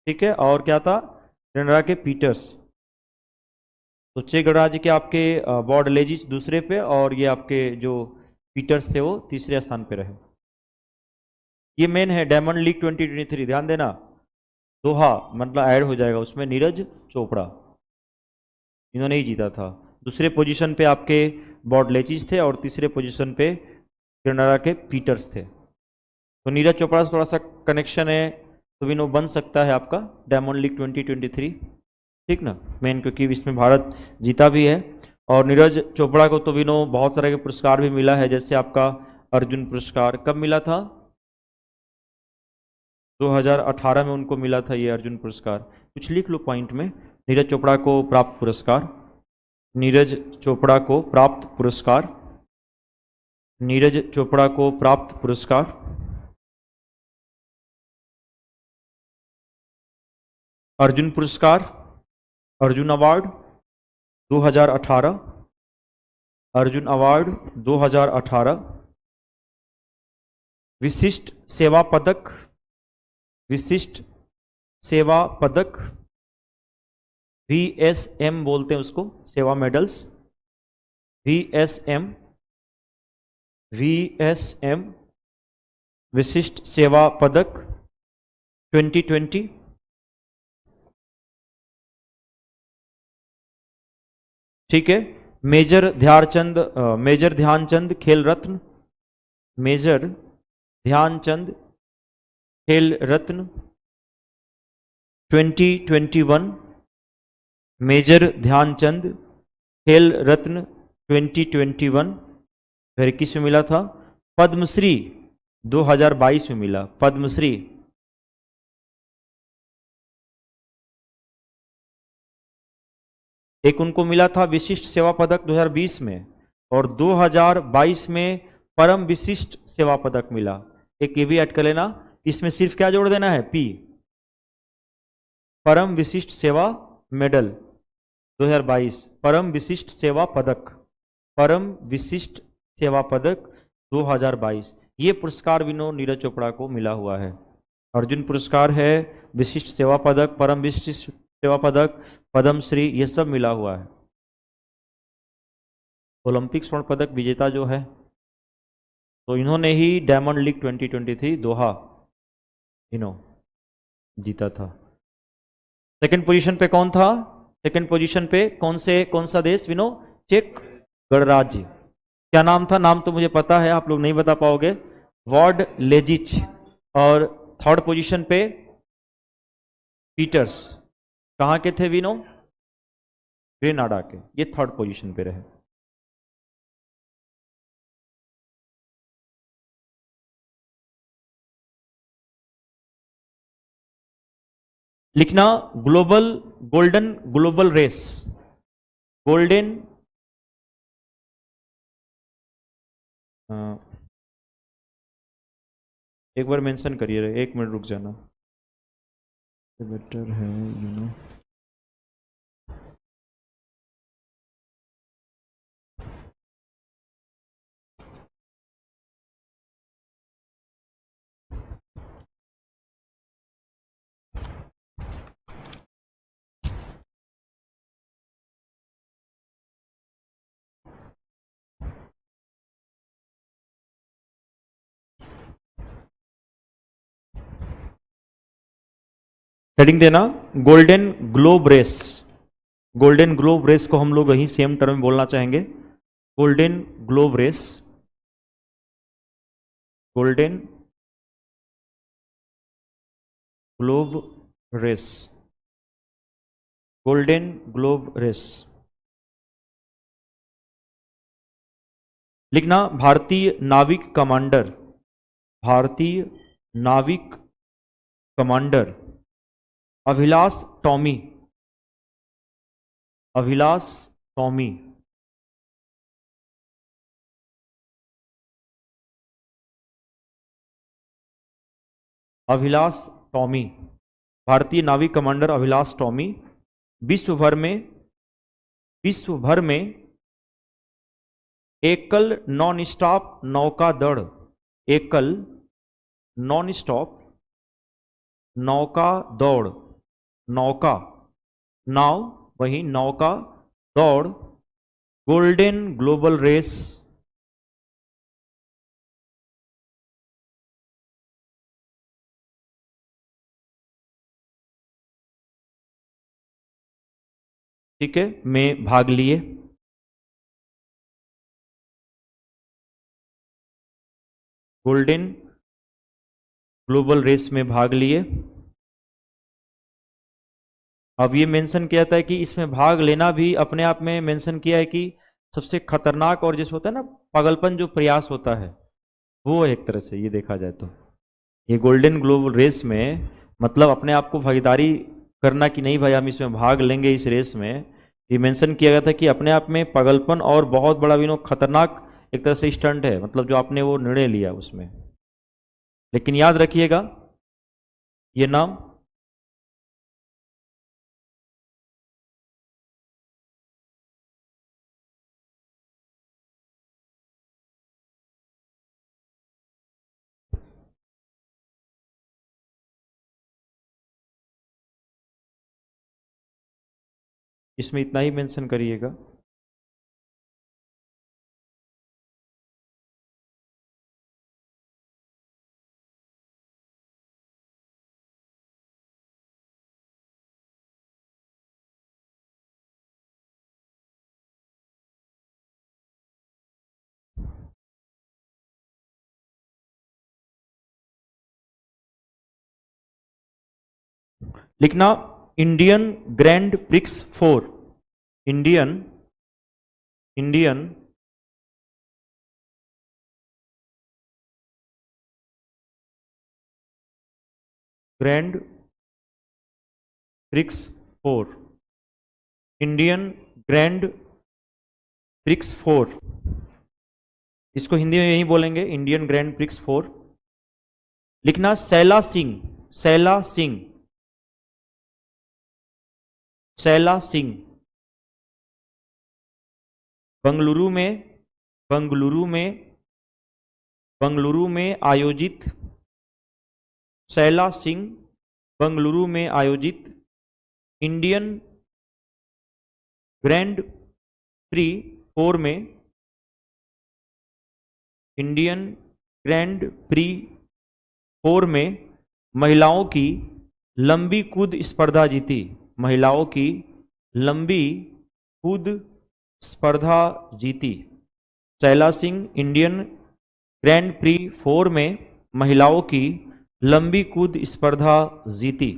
ठीक है, और क्या था? ग्रेनाडा के पीटर्स। तो चेक गणराज्य के आपके वार्ड लेजिच दूसरे पे और ये आपके जो पीटर्स थे वो तीसरे स्थान पे रहे। ये मेन है डायमंड लीग 2023, ध्यान देना, दोहा मतलब ऐड हो जाएगा उसमें। नीरज चोपड़ा इन्होंने ही जीता था। दूसरे पोजीशन पे आपके वार्ड लेजिच थे और तीसरे पोजीशन पे ग्रेनाडा के पीटर्स थे। तो नीरज चोपड़ा से थोड़ा सा कनेक्शन है तो विनो बन सकता है आपका डायमंड लीग 2023, ठीक ना, मेन क्योंकि इसमें भारत जीता भी है। और नीरज चोपड़ा को तो विनो बहुत सारे के पुरस्कार भी मिला है, जैसे आपका अर्जुन पुरस्कार कब मिला था? 2018 में उनको मिला था ये अर्जुन पुरस्कार। कुछ लिख लो पॉइंट में, नीरज चोपड़ा को प्राप्त पुरस्कार, नीरज चोपड़ा को प्राप्त पुरस्कार, नीरज चोपड़ा को प्राप्त पुरस्कार। अर्जुन पुरस्कार, अर्जुन अवार्ड 2018, अर्जुन अवार्ड 2018, विशिष्ट सेवा पदक, विशिष्ट सेवा पदक, VSM बोलते हैं उसको, सेवा मेडल्स, VSM, VSM, विशिष्ट सेवा पदक 2020। ठीक है। मेजर ध्यानचंद खेल रत्न, मेजर ध्यानचंद खेल रत्न 2021, मेजर ध्यानचंद खेल रत्न 2021। फिर किसमें मिला था? पद्मश्री 2022 में मिला, पद्मश्री। एक उनको मिला था विशिष्ट सेवा पदक 2020 में, और 2022 में परम विशिष्ट सेवा पदक मिला। एक ये भी ऐड कर लेना, इसमें सिर्फ क्या जोड़ देना है? P, परम विशिष्ट सेवा मेडल 2022, परम विशिष्ट सेवा पदक, परम विशिष्ट सेवा पदक 2022। ये पुरस्कार विनोद नीरज चोपड़ा को मिला हुआ है। अर्जुन पुरस्कार है, विशिष्ट सेवा पदक, परम विशिष्ट सेवा पदक, पद्मश्री, ये सब मिला हुआ है। ओलंपिक स्वर्ण पदक विजेता जो है, तो इन्होंने ही डायमंड लीग 2023 दोहा जीता था। सेकंड पोजीशन पे कौन था? सेकंड पोजीशन पे कौन सा देश विनो? चेक गणराज्य। क्या नाम था? नाम तो मुझे पता है, आप लोग नहीं बता पाओगे, वॉर्ड लेजिच। और थर्ड पोजीशन पे पीटर्स, कहाँ के थे विनो? ग्रेनाडा के। ये थर्ड पोजीशन पे रहे। लिखना गोल्डन ग्लोबल रेस, गोल्डन एक बार मेंशन करिए, 1 मिनट रुक जाना, बेटर है हेडिंग देना golden globe race. Golden globe race को हम लोग यही सेम टर्म में बोलना चाहेंगे, golden globe race, golden globe race, golden globe race. लिखना भारतीय नाविक कमांडर, भारतीय नाविक कमांडर अभिलाष टॉमी, अभिलाष टॉमी, अभिलाष टॉमी, भारतीय नाविक कमांडर अभिलाष टॉमी विश्व भर में एकल नॉन स्टॉप नौका दौड़, एकल नॉन स्टॉप नौका दौड़, नौका नाव वही नौका दौड़ गोल्डन ग्लोबल रेस ठीक है में भाग लिए। गोल्डन ग्लोबल रेस में भाग लिए। अब ये मेंशन किया था कि इसमें भाग लेना भी अपने आप में मेंशन किया है कि सबसे खतरनाक और जैसे होता है ना पागलपन जो प्रयास होता है वो एक तरह से ये देखा जाए तो ये गोल्डन ग्लोबल रेस में मतलब अपने आप को भागीदारी करना कि नहीं भाई हम इसमें भाग लेंगे इस रेस में, ये मेंशन किया गया था कि अपने आप में पागलपन और बहुत बड़ा भी खतरनाक एक तरह से स्टंट है, मतलब जो आपने वो निर्णय लिया उसमें। लेकिन याद रखिएगा ये नाम इसमें इतना ही मेंशन करिएगा। लिखना Indian grand prix 4, Indian Indian grand prix 4, Indian grand prix 4, इसको हिंदी में यही बोलेंगे, इंडियन ग्रैंड प्रिक्स 4। लिखना सैला सिंह, सैला सिंह, सैला सिंह, बंगलुरु में, बंगलुरु में, बंगलुरु में आयोजित, सैला सिंह बंगलुरु में आयोजित इंडियन ग्रैंड प्री 4 में, इंडियन ग्रैंड प्री 4 में महिलाओं की लंबी कूद स्पर्धा जीती, महिलाओं की लंबी कूद स्पर्धा जीती। Saila Singh Indian grand pre 4 में महिलाओं की लंबी कूद स्पर्धा जीती।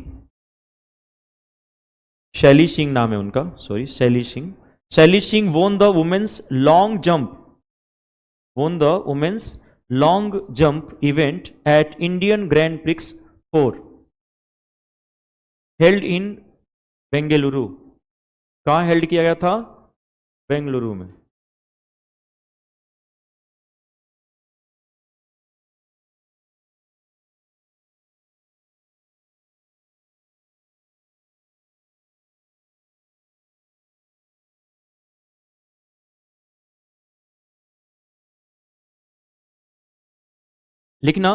शैली सिंह नाम है उनका, सॉरी शैली Singh. Shaili Singh won the women's long jump, won the women's long jump event at Indian Grand Prix 4 held in Bengaluru. कहाँ हेल्ड किया गया था? बेंगलुरु में। लिखना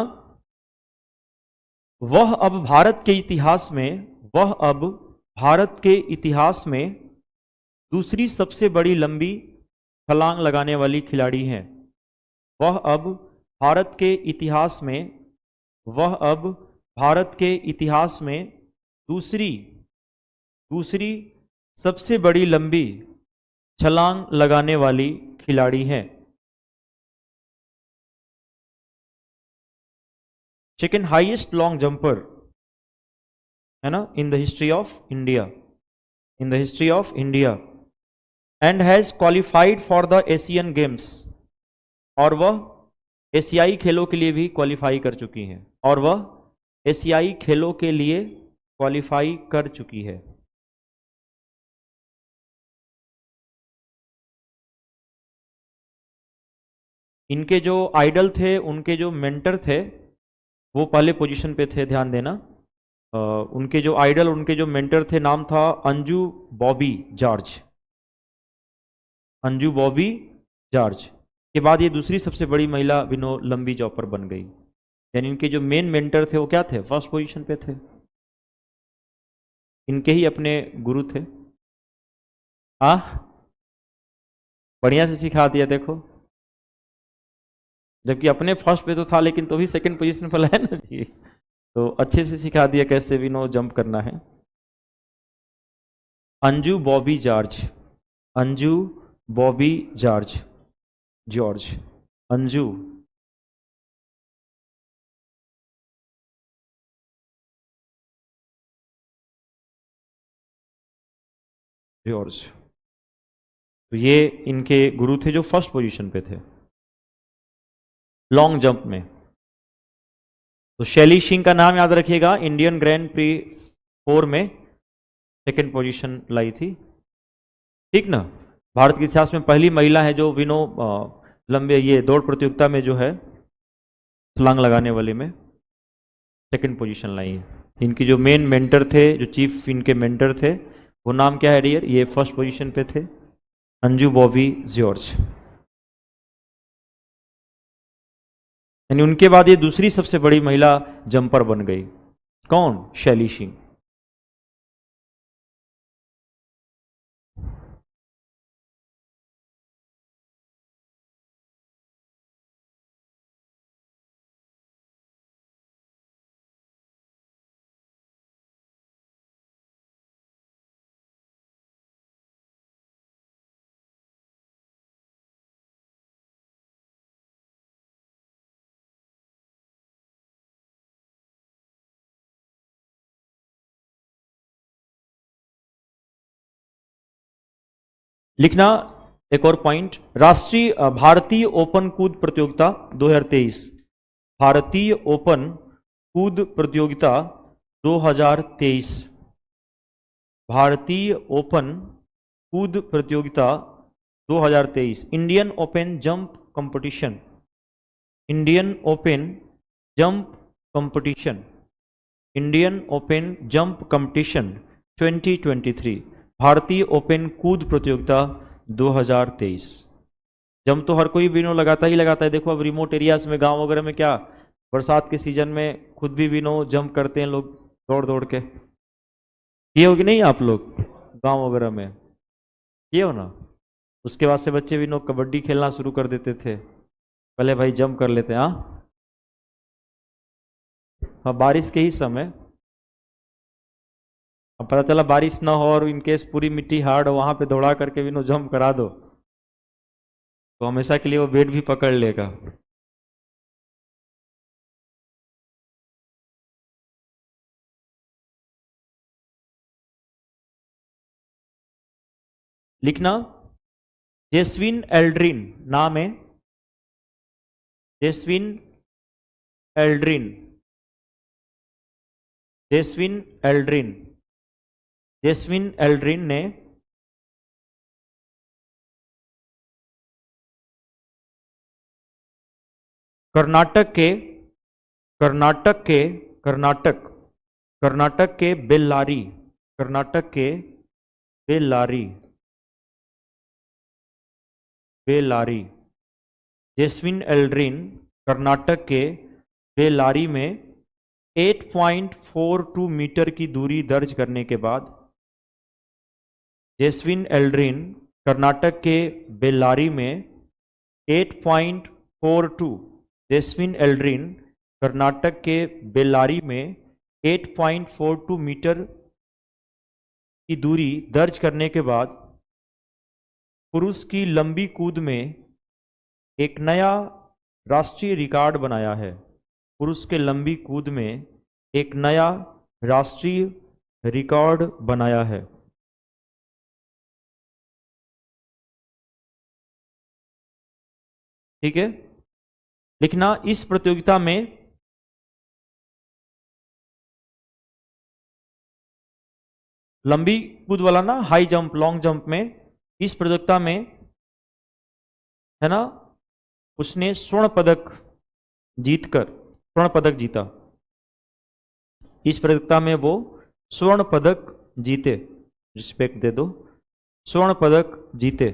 वह अब भारत के इतिहास में, वह अब भारत के इतिहास में दूसरी सबसे बड़ी लंबी छलांग लगाने वाली खिलाड़ी हैं। वह अब भारत के इतिहास में, वह अब भारत के इतिहास में दूसरी सबसे बड़ी लंबी छलांग लगाने वाली खिलाड़ी हैं। सेकेंड हाईएस्ट लॉन्ग जंपर है ना in the history of India, in the history of India, and has qualified for the Asian games, और वह एशियाई खेलों के लिए भी क्वालिफाई कर चुकी हैं, और वह एशियाई खेलों के लिए क्वालिफाई कर चुकी है। इनके जो आइडल थे, उनके जो मेंटर थे, वो पहले पोजीशन पे थे, ध्यान देना। उनके जो आइडल, उनके जो मेंटर थे, नाम था अंजू बॉबी जॉर्ज, अंजू बॉबी जॉर्ज के बाद ये दूसरी सबसे बड़ी महिला विनो लंबी जॉपर बन गई। यानी इनके जो मेन मेंटर थे वो क्या थे? फर्स्ट पोजीशन पे थे, इनके ही अपने गुरु थे। बढ़िया से सिखा दिया देखो, जबकि अपने फर्स्ट पे तो था लेकिन तो भी सेकंड पोजीशन पर है ना जी, तो अच्छे से सिखा दिया कैसे भी नो जंप करना है। Anju Bobby George, Anju Bobby George, George Anju George, तो ये इनके गुरु थे जो फर्स्ट पोजीशन पे थे लॉन्ग जंप में। तो शैली सिंह का नाम याद रखिएगा, इंडियन ग्रैंड प्री 4 में सेकंड पोजीशन लाई थी, ठीक ना। भारत के इतिहास में पहली महिला है जो विनो लंबे ये दौड़ प्रतियोगिता में जो है छलांग लगाने वाले में सेकंड पोजीशन लाई है। इनकी जो मेन मेंटर थे, जो चीफ इनके मेंटर थे, वो नाम क्या है डियर? ये फर्स्ट पोजीशन पे थे, अंजू बॉबी जॉर्ज। यानी उनके बाद ये दूसरी सबसे बड़ी महिला जंपर बन गई। कौन? शैली सिंह। लिखना एक और पॉइंट, राष्ट्रीय भारतीय ओपन कूद प्रतियोगिता 2023, भारतीय ओपन कूद प्रतियोगिता 2023, भारतीय ओपन कूद प्रतियोगिता 2023, Indian open jump competition, Indian open jump competition, Indian open jump competition 2023, भारतीय ओपन कूद प्रतियोगिता 2023। जंप तो हर कोई विनो लगाता ही लगाता है। देखो अब रिमोट एरियाज में, गांव वगैरह में क्या बरसात के सीजन में खुद भी विनो जंप करते हैं लोग दौड़ दौड़ के। किए हो कि नहीं आप लोग गांव वगैरह में? किए हो ना? उसके बाद से बच्चे विनो कबड्डी खेलना शुरू कर देते थे, पहले भाई जंप कर लेते हैं। हाँ हाँ, बारिश के ही समय। अब पता चला बारिश ना हो और इनकेस पूरी मिट्टी हार्ड हो, वहां पे दौड़ा करके विनो जंप करा दो तो हमेशा के लिए वो बेट भी पकड़ लेगा। लिखना जेस्विन एल्ड्रिन नाम है, Jeswin Aldrin, Jeswin Aldrin, Jeswin Aldrin ने कर्नाटक के कर्नाटक के कर्नाटक कर्नाटक के बेल्लारी, कर्नाटक के बेल्लारी, बेल्लारी, जेस्विन एल्ड्रिन कर्नाटक के बेल्लारी में 8.42 मीटर की दूरी दर्ज करने के बाद, जेस्विन एल्ड्रिन कर्नाटक के बेल्लारी में 8.42, जेस्विन एल्ड्रिन कर्नाटक के बेल्लारी में 8.42 मीटर की दूरी दर्ज करने के बाद पुरुष की लंबी कूद में एक नया राष्ट्रीय रिकॉर्ड बनाया है। पुरुष के लंबी कूद में एक नया राष्ट्रीय रिकॉर्ड बनाया है। ठीक है, लिखना इस प्रतियोगिता में लंबी कूद वाला ना, हाई जंप लॉन्ग जंप में, इस प्रतियोगिता में है ना उसने स्वर्ण पदक जीतकर स्वर्ण पदक जीता। इस प्रतियोगिता में वो स्वर्ण पदक जीते, रिस्पेक्ट दे दो, स्वर्ण पदक जीते।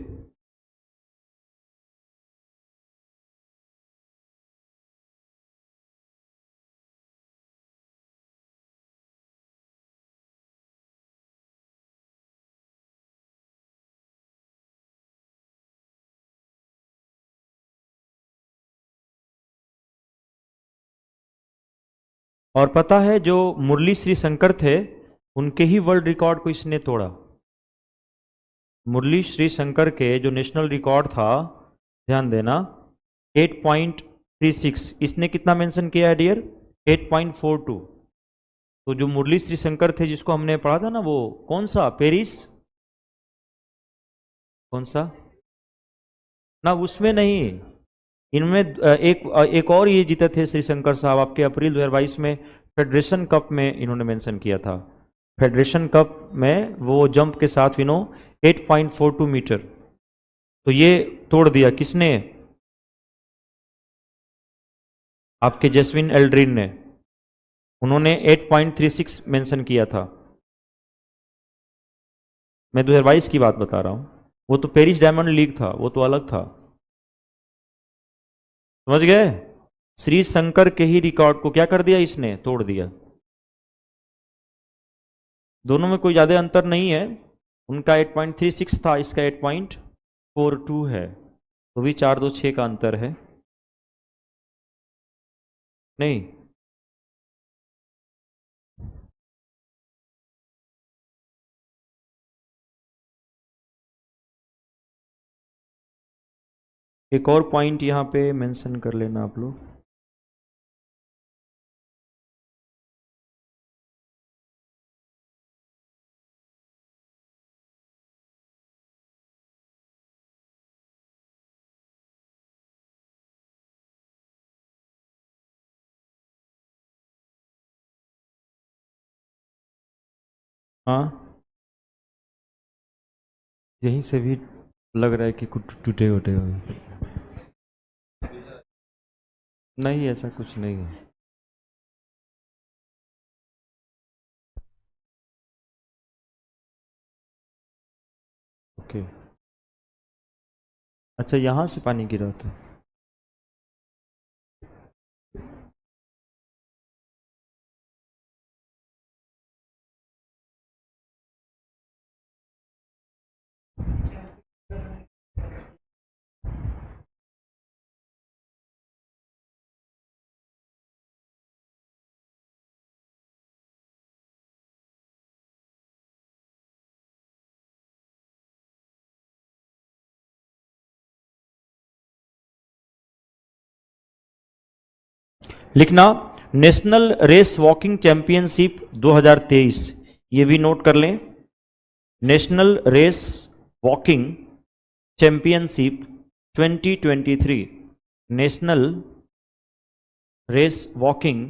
और पता है जो मुरली श्री शंकर थे, उनके ही वर्ल्ड रिकॉर्ड को इसने तोड़ा। मुरली श्री शंकर के जो नेशनल रिकॉर्ड था, ध्यान देना, 8.36, इसने कितना मेंशन किया है डियर? 8.42। तो जो मुरली श्री शंकर थे जिसको हमने पढ़ा था ना, वो कौन सा, पेरिस, कौन सा ना, उसमें नहीं, इनमें एक और ये जीते थे श्री शंकर साहब आपके अप्रैल 2022 में, फेडरेशन कप में इन्होंने मेंशन किया था। फेडरेशन कप में वो जंप के साथ विनो 8.42 मीटर, तो ये तोड़ दिया किसने? आपके जस्विन एल्ड्रिन ने। उन्होंने 8.36 मेंशन किया था। मैं 2022 की बात बता रहा हूं, वो तो पेरिस डायमंड लीग था, वो तो अलग था। समझ गए? श्री शंकर के ही रिकॉर्ड को क्या कर दिया इसने? तोड़ दिया। दोनों में कोई ज़्यादा अंतर नहीं है, उनका 8.36 था, इसका 8.42 है, तो भी 4-2-6 का अंतर है। नहीं, एक और पॉइंट यहाँ पे मेंशन कर लेना आप लोग। हाँ, यहीं से भी लग रहा है कि कुछ टूटे उटे हुए। नहीं, ऐसा कुछ नहीं है। ओके। अच्छा, यहाँ से पानी गिरा था। लिखना नेशनल रेस वॉकिंग चैंपियनशिप 2023, ये भी नोट कर लें। National race walking championship 2023, national race walking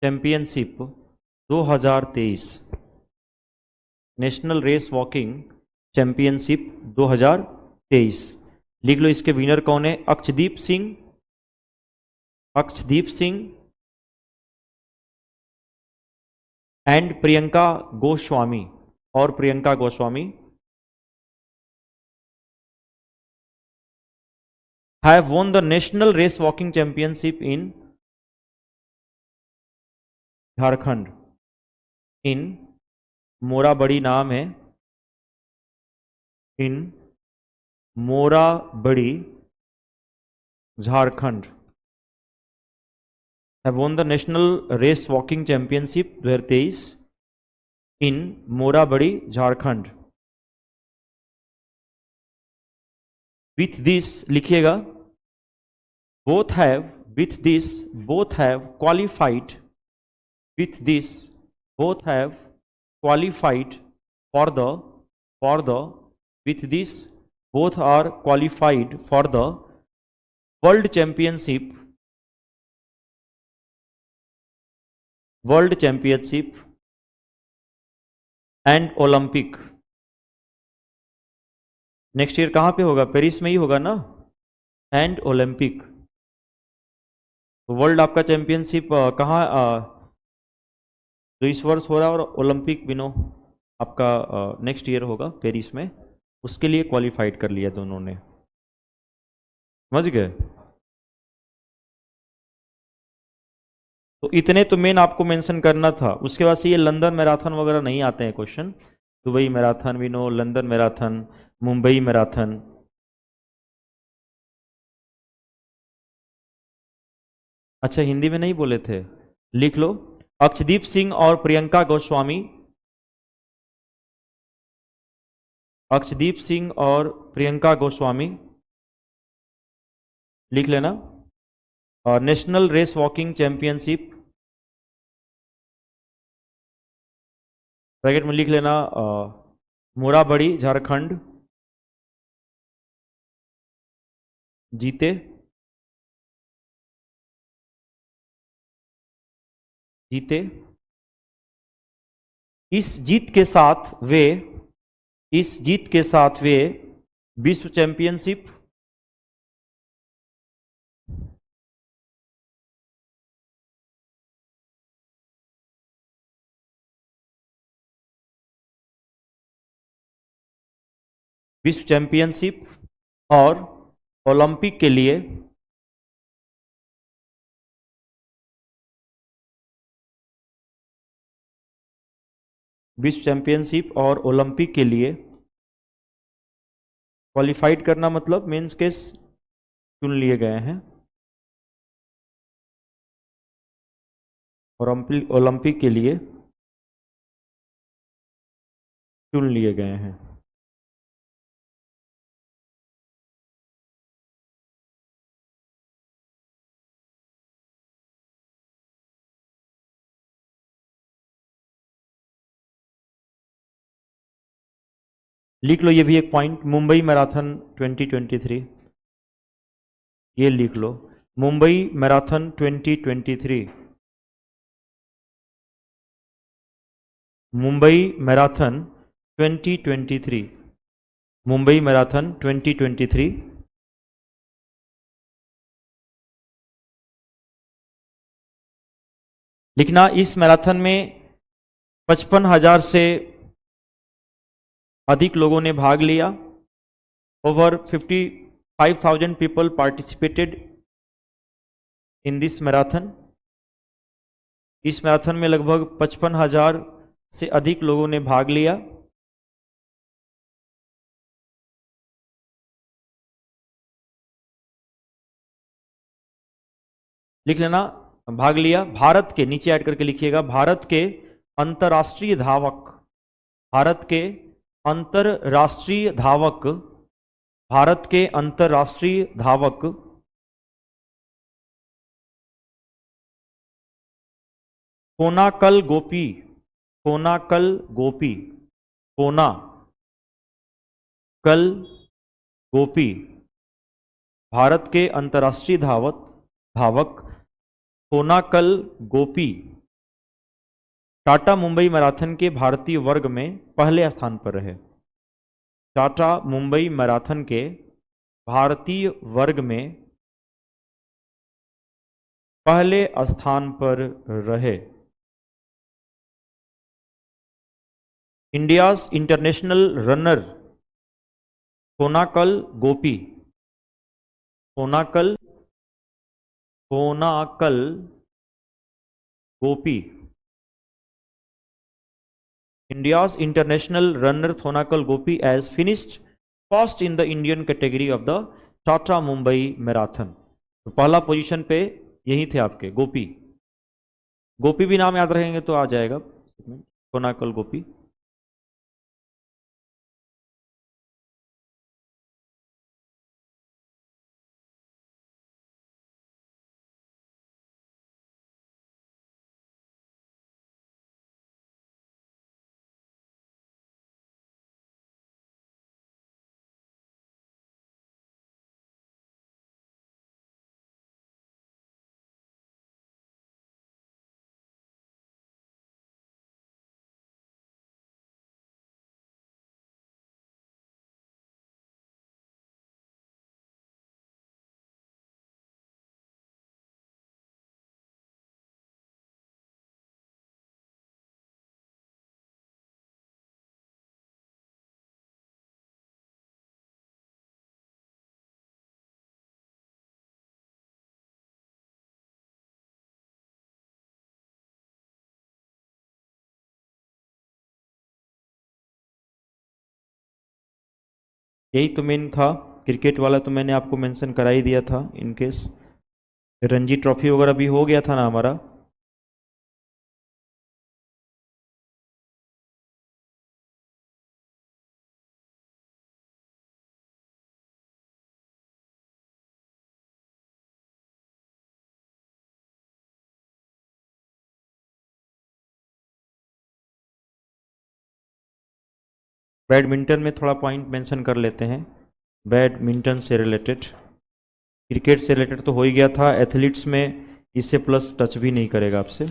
championship 2023, national race walking championship 2023। लिख लो, इसके विनर कौन है? अक्षदीप सिंह, अक्षदीप सिंह एंड प्रियंका गोस्वामी, और Priyanka Goswami have won the national race walking championship in Jharkhand, in Morabadi नाम है, in Morabadi Jharkhand, have won the national race walking championship 2023 in Morabadi Jharkhand. With this लिखिएगा, both have, with this both have qualified, with this both have qualified for the with this both are qualified for the world championship, world championship and Olympic. Next year कहाँ पे होगा? Paris में ही होगा ना, and Olympic. World आपका championship कहाँ जो इस वर्ष हो रहा है, और ओलंपिक बिनो आपका नेक्स्ट ईयर होगा पेरिस में, उसके लिए क्वालिफाइड कर लिया दोनों ने। समझ गए? तो इतने तो मेन आपको मेंशन करना था। उसके बाद से ये लंदन मैराथन वगैरह नहीं आते हैं क्वेश्चन। दुबई मैराथन भी no, London marathon, Mumbai marathon. अच्छा, हिंदी में नहीं बोले थे, लिख लो। अक्षदीप सिंह और प्रियंका गोस्वामी, अक्षदीप सिंह और प्रियंका गोस्वामी लिख लेना। National race walking championship, bracket में लिख लेना मोराबड़ी झारखंड जीते, जीते। इस जीत के साथ वे, इस जीत के साथ वे विश्व चैंपियनशिप, विश्व चैंपियनशिप और ओलंपिक के लिए, विश्व चैंपियनशिप और ओलंपिक के लिए क्वालिफाइड करना, मतलब मेंस के चुन लिए गए हैं, और ओलंपिक के लिए चुन लिए गए हैं। लिख लो ये भी एक पॉइंट, मुंबई मैराथन 2023, ये लिख लो, Mumbai marathon 2023। Mumbai marathon 2023, Mumbai marathon 2023। लिखना, इस मैराथन में 55,000 से अधिक लोगों ने भाग लिया। Over 55,000 people participated in this marathon. इस मैराथन में लगभग 55,000 से अधिक लोगों ने भाग लिया। लिख लेना, भाग लिया। भारत के नीचे ऐड करके लिखिएगा, भारत के अंतर्राष्ट्रीय धावक, भारत के अंतर्राष्ट्रीय धावक, भारत के अंतर्राष्ट्रीय धावक कोनाकल गोपी, कोनाकल गोपी, कोनाकल गोपी, भारत के अंतर्राष्ट्रीय धावक कोनाकल गोपी टाटा मुंबई मैराथन के भारतीय वर्ग में पहले स्थान पर रहे। टाटा मुंबई मैराथन के भारतीय वर्ग में पहले स्थान पर रहे। India's international runner कोनाकल Gopi, कोनाकल कोनाकल Gopi, India's international runner Thonakal Gopi has finished first in the Indian category of the Tata Mumbai marathon. तो पहला पोजीशन पे यही थे आपके गोपी। गोपी भी नाम याद रखेंगे तो आ जाएगा, कोनाकल गोपी। यही तो मेन था, क्रिकेट वाला तो मैंने आपको मेंशन करा ही दिया था। इनकेस रणजी ट्रॉफी वगैरह भी हो गया था ना हमारा। बैडमिंटन में थोड़ा पॉइंट मेंशन कर लेते हैं, बैडमिंटन से रिलेटेड। क्रिकेट से रिलेटेड तो हो ही गया था, एथलीट्स में इससे प्लस टच भी नहीं करेगा आपसे।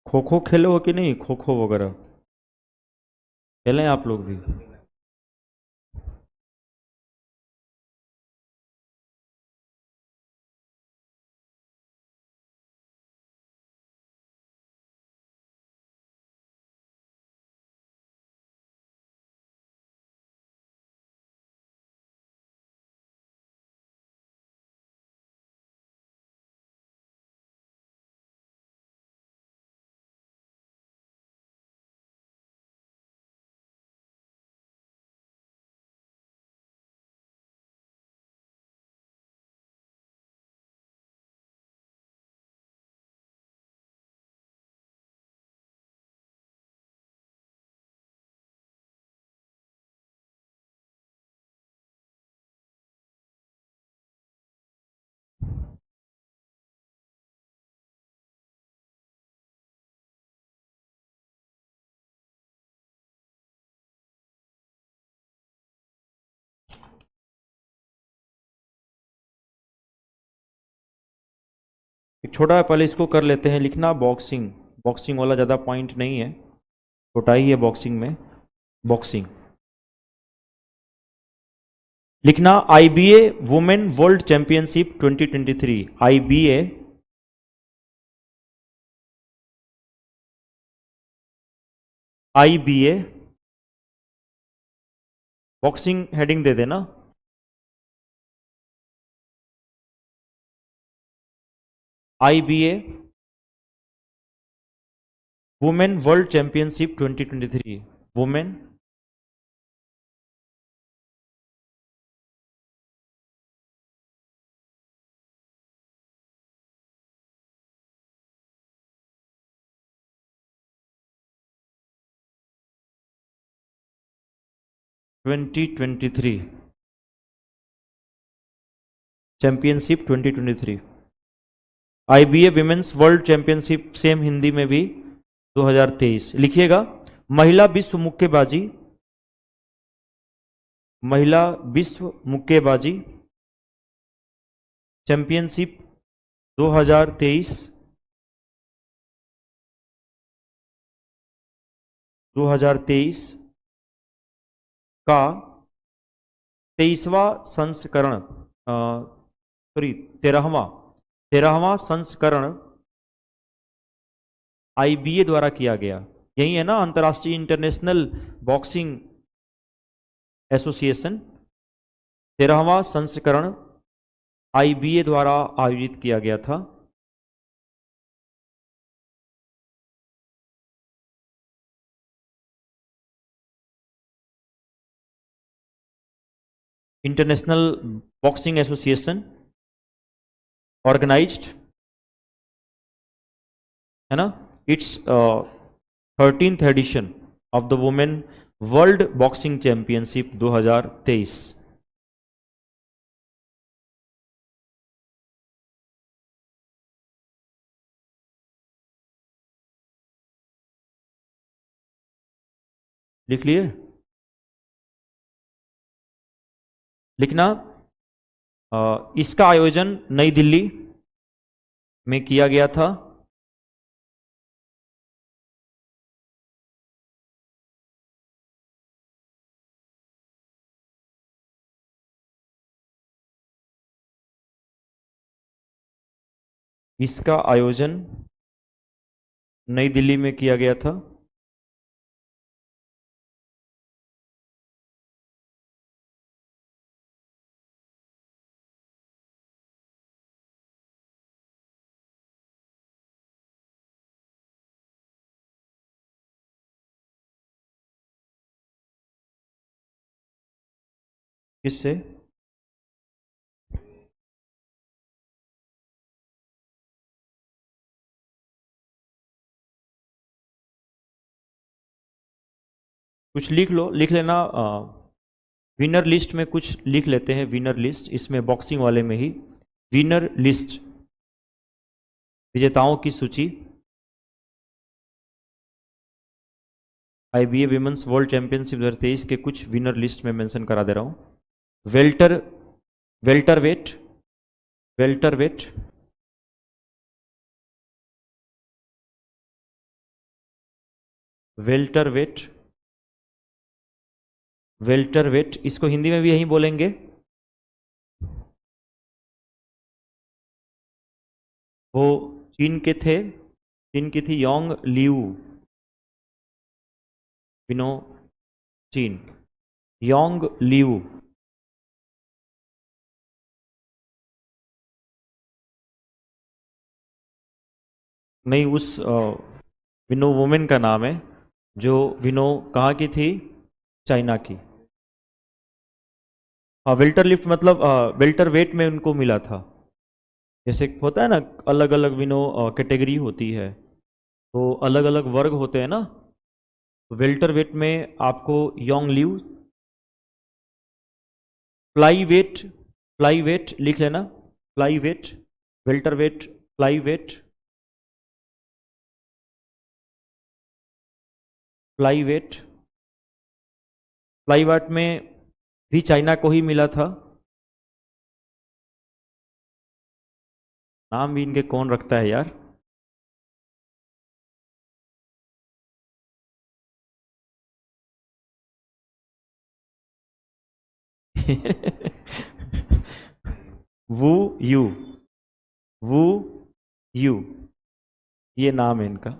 खो खो खेले हो कि नहीं, खो खो वगैरह खेलें आप लोग भी? एक छोटा है, पहले इसको कर लेते हैं लिखना बॉक्सिंग। बॉक्सिंग वाला ज़्यादा पॉइंट नहीं है, छोटा ही है बॉक्सिंग में। बॉक्सिंग लिखना IBA women world championship 2023। IBA IBA boxing heading दे देना। IBA women world championship 2023। Women twenty twenty three championship 2023। IBA women's world championship same Hindi में भी 2023 लिखिएगा। महिला विश्व मुक्केबाजी, महिला विश्व मुक्केबाजी चैंपियनशिप 2023। 2023 का 23वां संस्करण, सॉरी 13वां संस्करण आईबीए द्वारा किया गया। यही है ना, अंतर्राष्ट्रीय इंटरनेशनल बॉक्सिंग एसोसिएशन। 13वां संस्करण आईबीए द्वारा आयोजित किया गया था। इंटरनेशनल बॉक्सिंग एसोसिएशन ऑर्गेनाइज्ड, है ना। It's 13th edition of the women world boxing championship 2023। लिख लिए? लिखना इसका आयोजन नई दिल्ली में किया गया था। इसका आयोजन नई दिल्ली में किया गया था। किससे? कुछ लिख लो, लिख लेना। विनर लिस्ट में कुछ लिख लेते हैं। विनर लिस्ट, इसमें बॉक्सिंग वाले में ही विनर लिस्ट, विजेताओं की सूची। आईबीए विमेंस वर्ल्ड चैंपियनशिप 2023 के कुछ विनर लिस्ट में मेंशन करा दे रहा हूं। Welter welterweight welterweight welterweight welterweight, इसको हिंदी में भी यही बोलेंगे। वो चीन के थे, चीन की थी योंग लिऊ, विनो चीन, योंग लिऊ। नहीं, उस विनो वुमेन का नाम है, जो विनो कहाँ की थी? चाइना की। हाँ, वेल्टर लिफ्ट मतलब वेल्टर वेट में उनको मिला था। जैसे होता है ना, अलग अलग विनो कैटेगरी होती है, तो अलग अलग वर्ग होते हैं ना। वेल्टर वेट में आपको योंग लिव, फ्लाई वेट, फ्लाई वेट लिख लेना। Fly weight, welter weight, fly weight, fly weight, fly weight में भी चाइना को ही मिला था। नाम भी इनके कौन रखता है यार। वू यू, वू यू, ये नाम है इनका।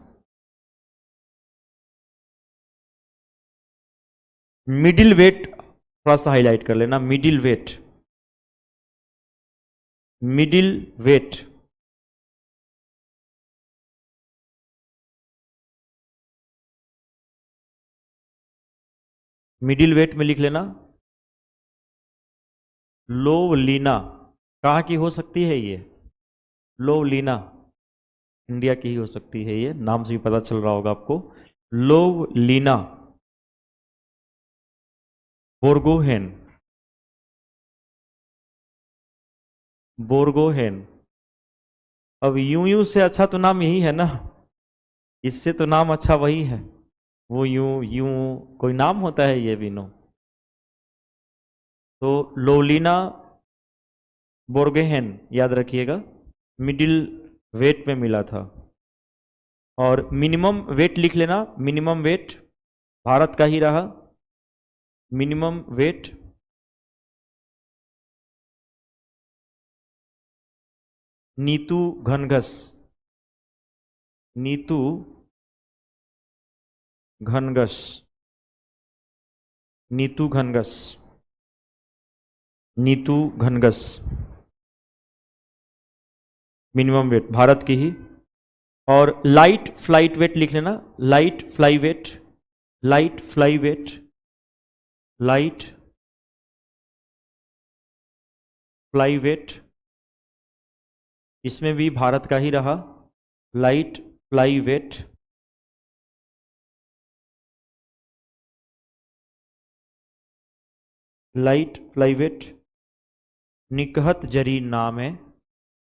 मिडिल वेट थोड़ा सा हाईलाइट कर लेना, middle weight, middle weight. Middle weight में लिख लेना लोवलीना। कहाँ की हो सकती है ये? लोवलीना इंडिया की ही हो सकती है, ये नाम से भी पता चल रहा होगा आपको। लोवलीना बोर्गोहेन, बोर्गोहेन। अब यूं यूं से अच्छा तो नाम यही है ना, इससे तो नाम अच्छा वही है। वो यूं यूं कोई नाम होता है ये विनो। तो लोलिना बोर्गेहेन याद रखिएगा, मिडिल वेट में मिला था। और मिनिमम वेट लिख लेना, मिनिमम वेट भारत का ही रहा, minimum weight Nitu Ghanghas, Nitu Ghanghas, Nitu Ghanghas, Nitu Ghanghas, minimum weight Bharat की ही। और लाइट फ्लाइट वेट लिख लेना, light fly weight, light fly weight, light fly weight, इसमें भी भारत का ही रहा, light fly weight. Light fly weight Nikhat Zareen नाम है,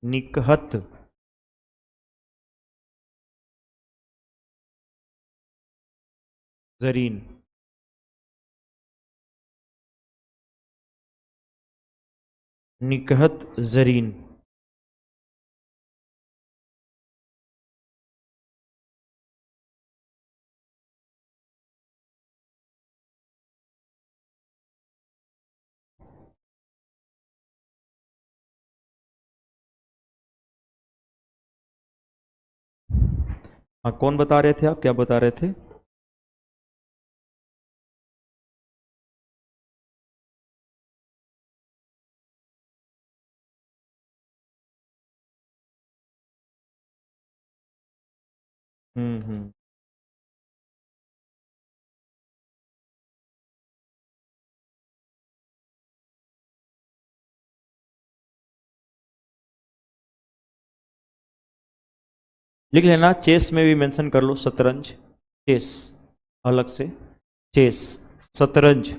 निकहत जरीन, निकहत जरीन। हाँ, कौन बता रहे थे आप, क्या बता रहे थे? हम्म। लिख लेना, चेस में भी मेंशन कर लो, शतरंज, चेस अलग से, चेस, शतरंज।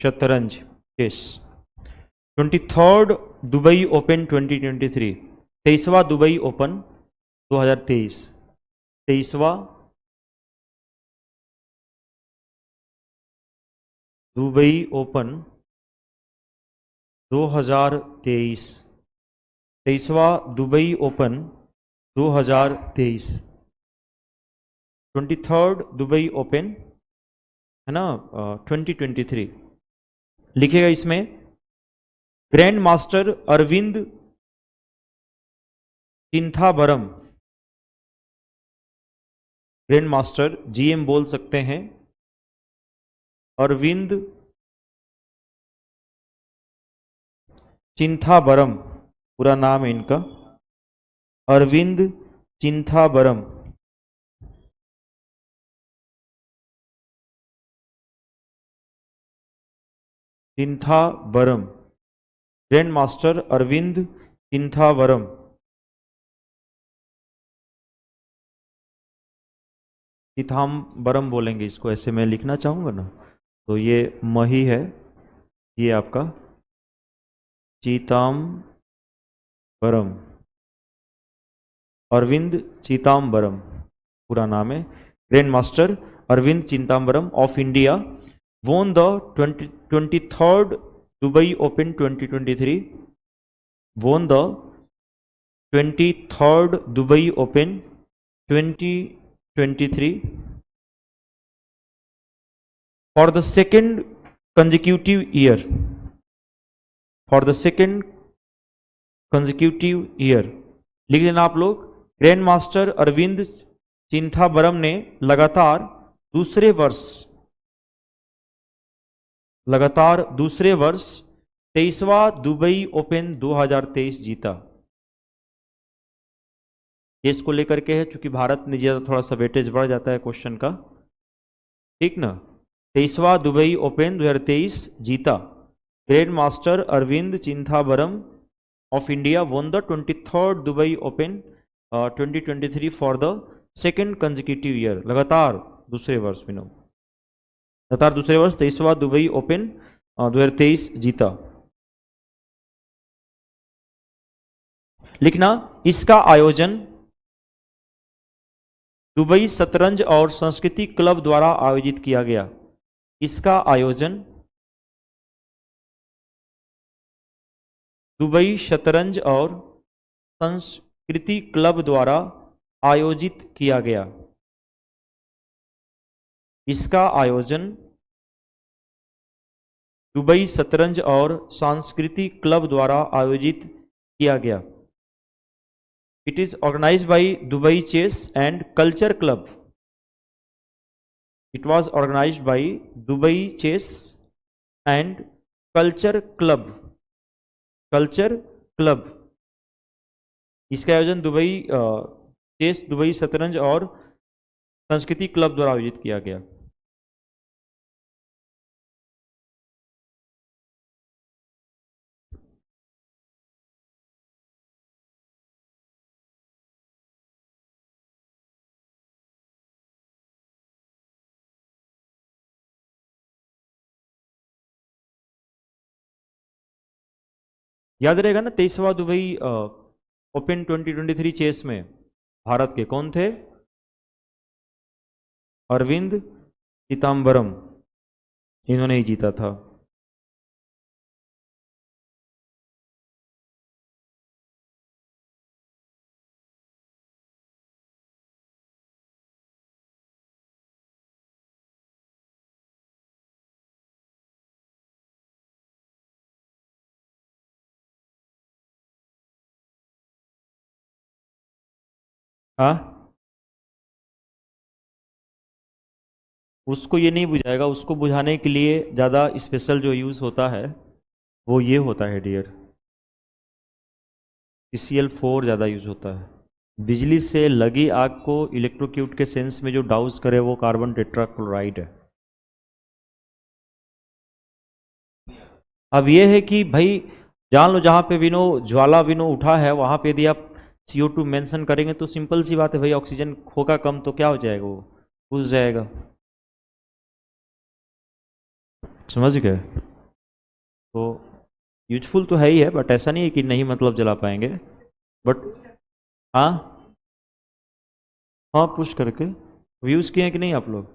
शतरंज, चेस। 23rd दुबई ओपन 2023, 23वां दुबई ओपन 2023, 23वां दुबई ओपन 2023, 23वां Dubai open 2023, 23rd Dubai Open है ना, 2023। लिखेगा इसमें grand master Arvind Chithambaram, grand master GM बोल सकते हैं, अरविंद चिंथाबरम पूरा नाम है इनका, अरविंद चिंथाबरम। Chithambaram, grand master Arvind Chithambaram. चिथाम्बरम बोलेंगे इसको, ऐसे मैं लिखना चाहूंगा ना, तो ये मही है, ये आपका चीताम्बरम, अरविंद चीताम्बरम पूरा नाम है, grand master Arvind Chidambaram of India won the 23rd Dubai Open 2023. Won the 23rd Dubai Open 2023 for the second consecutive year. For the second consecutive year. लिख देना आप लोग। ग्रैंड मास्टर अरविंद चिदम्बरम ने लगातार दूसरे वर्ष 23वां दुबई ओपन 2023 जीता। ये इसको लेकर के है, चूंकि भारत ने ज्यादा थोड़ा सा वेटेज बढ़ जाता है क्वेश्चन का, ठीक ना। 23वां दुबई ओपन 2023 जीता। Grand master Aravindh Chithambaram of India won the 23rd Dubai Open 2023 for the second consecutive year. लगातार दूसरे वर्ष 23वां दुबई ओपन 2023 जीता। लिखना, इसका आयोजन दुबई शतरंज और संस्कृति क्लब द्वारा आयोजित किया गया। इसका आयोजन दुबई शतरंज और संस्कृति क्लब द्वारा आयोजित किया गया। इसका आयोजन दुबई शतरंज और संस्कृति क्लब द्वारा आयोजित किया गया। It is organised by Dubai chess and culture club. It was organised by Dubai chess and culture club. इसका आयोजन दुबई चेस, दुबई शतरंज और संस्कृति क्लब द्वारा आयोजित किया गया। याद रहेगा ना, 23वां दुबई ओपन 2023 चेस में भारत के कौन थे? अरविंद चिदम्बरम, इन्होंने ही जीता था। हाँ, उसको ये नहीं बुझाएगा। उसको बुझाने के लिए ज़्यादा स्पेशल जो यूज़ होता है वो ये होता है डियर, CCl4 ज़्यादा यूज होता है। बिजली से लगी आग को इलेक्ट्रोक्यूट के सेंस में जो डाउस करे वो कार्बन टेट्राक्लोराइड है। अब ये है कि भाई जान लो, जहाँ पे विनो ज्वाला विनो उठा है वहाँ पे यदि आप CO2 मेंशन करेंगे तो सिंपल सी बात है भाई, ऑक्सीजन होगा कम तो क्या हो जाएगा, वो बुझ जाएगा। समझ गए? तो यूजफुल तो है ही है, बट ऐसा नहीं है कि नहीं मतलब जला पाएंगे। बट हाँ हाँ, पुश करके व्यूज किए हैं कि नहीं आप लोग?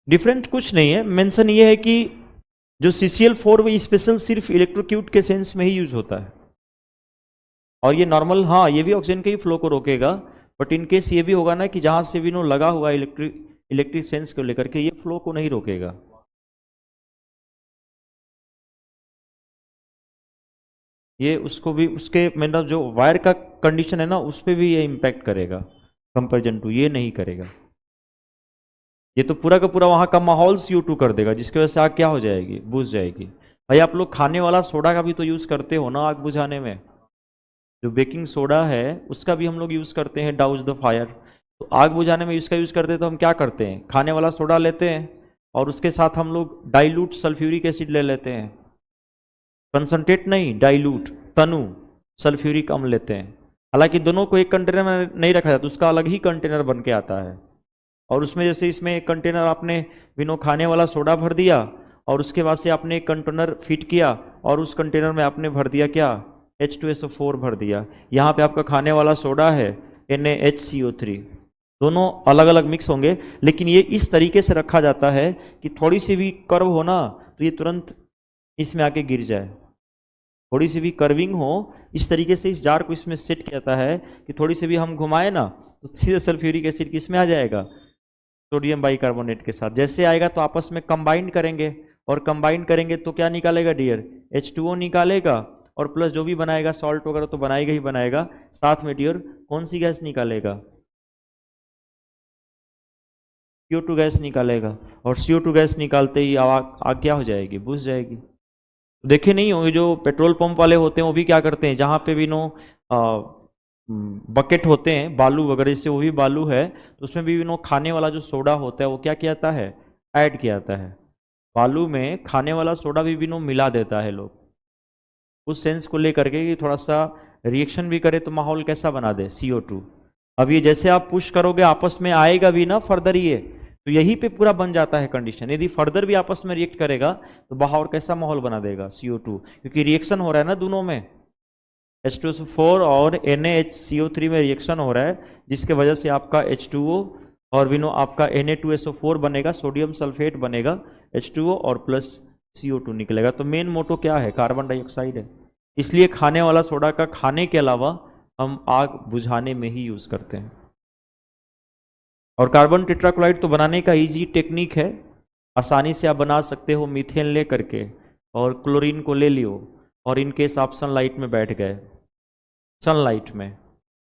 डिफरेंट कुछ नहीं है, मेंशन ये है कि जो CCl4 वो स्पेशल सिर्फ इलेक्ट्रोक्यूट के सेंस में ही यूज होता है, और ये नॉर्मल, हाँ ये भी ऑक्सीजन के ही फ्लो को रोकेगा, बट इन केस ये भी होगा ना कि जहां से भी नो लगा हुआ इलेक्ट्रिक सेंस को लेकर के, ये फ्लो को नहीं रोकेगा। ये उसको भी, उसके मतलब जो वायर का कंडीशन है ना उस पर भी ये इम्पैक्ट करेगा, कंपेरिजन टू ये नहीं करेगा। ये तो पूरा का पूरा वहाँ का माहौल CO2 कर देगा, जिसकी वजह से आग क्या हो जाएगी, बुझ जाएगी। भाई आप लोग खाने वाला सोडा का भी तो यूज़ करते हो ना आग बुझाने में, जो बेकिंग सोडा है उसका भी हम लोग यूज़ करते हैं, डाउज द फायर। तो आग बुझाने में इसका यूज़ करते हैं तो हम क्या करते हैं, खाने वाला सोडा लेते हैं और उसके साथ हम लोग डाइल्यूट सल्फ्यूरिक एसिड ले लेते हैं, कंसंट्रेट नहीं, डाइल्यूट तनु सल्फ्यूरिक अम्ल लेते हैं। हालांकि दोनों को एक कंटेनर में नहीं रखा जाता, उसका अलग ही कंटेनर बन के आता है, और उसमें जैसे इसमें एक कंटेनर आपने विनो खाने वाला सोडा भर दिया और उसके बाद से आपने एक कंटेनर फिट किया और उस कंटेनर में आपने भर दिया क्या, H2SO4 भर दिया। यहाँ पे आपका खाने वाला सोडा है, NaHCO3, दोनों अलग अलग मिक्स होंगे, लेकिन ये इस तरीके से रखा जाता है कि थोड़ी सी भी कर्व हो ना तो ये तुरंत इसमें आके गिर जाए। थोड़ी सी भी कर्विंग हो, इस तरीके से इस जार को इसमें सेट किया जाता है कि थोड़ी सी भी हम घुमाए ना तो सीधे सल्फ्यूरिक एसिड किसमें आ जाएगा, सोडियम बाइकार्बोनेट के साथ। जैसे आएगा तो आपस में कंबाइंड करेंगे, और कंबाइंड करेंगे तो क्या निकालेगा डियर, H2O निकालेगा, और प्लस जो भी बनाएगा सॉल्ट वगैरह तो बनाएगा ही बनाएगा, साथ में डियर कौन सी गैस निकालेगा, CO2 गैस निकालेगा। और CO2 गैस निकालते ही आग क्या हो जाएगी, बुझ जाएगी। देखे नहीं होंगे जो पेट्रोल पंप वाले होते हैं वो भी क्या करते हैं, जहाँ पे भी बकेट होते हैं बालू वगैरह, जैसे वो भी बालू है तो उसमें भी खाने वाला जो सोडा होता है वो क्या किया जाता है, ऐड किया जाता है। बालू में खाने वाला सोडा भी मिला देता है लोग, उस सेंस को लेकर के कि थोड़ा सा रिएक्शन भी करे तो माहौल कैसा बना दे, CO2। अब ये जैसे आप पुश करोगे आपस में आएगा भी ना फर्दर, ये तो यहीं पे पूरा बन जाता है कंडीशन। यदि फर्दर भी आपस में रिएक्ट करेगा तो बाहर कैसा माहौल बना देगा, CO2, क्योंकि रिएक्शन हो रहा है ना दोनों में, H2SO4 और NaHCO3 में रिएक्शन हो रहा है, जिसके वजह से आपका H2O और आपका Na2SO4 बनेगा, सोडियम सल्फेट बनेगा, H2O और प्लस CO2 निकलेगा। तो मेन मोटो क्या है, कार्बन डाइऑक्साइड है। इसलिए खाने वाला सोडा का खाने के अलावा हम आग बुझाने में ही यूज करते हैं। और कार्बन टेट्राक्लोराइड तो बनाने का इजी टेक्निक है, आसानी से आप बना सकते हो मीथेन ले करके, और क्लोरीन को ले लियो, और इनकेस आप सनलाइट में बैठ गए, सनलाइट में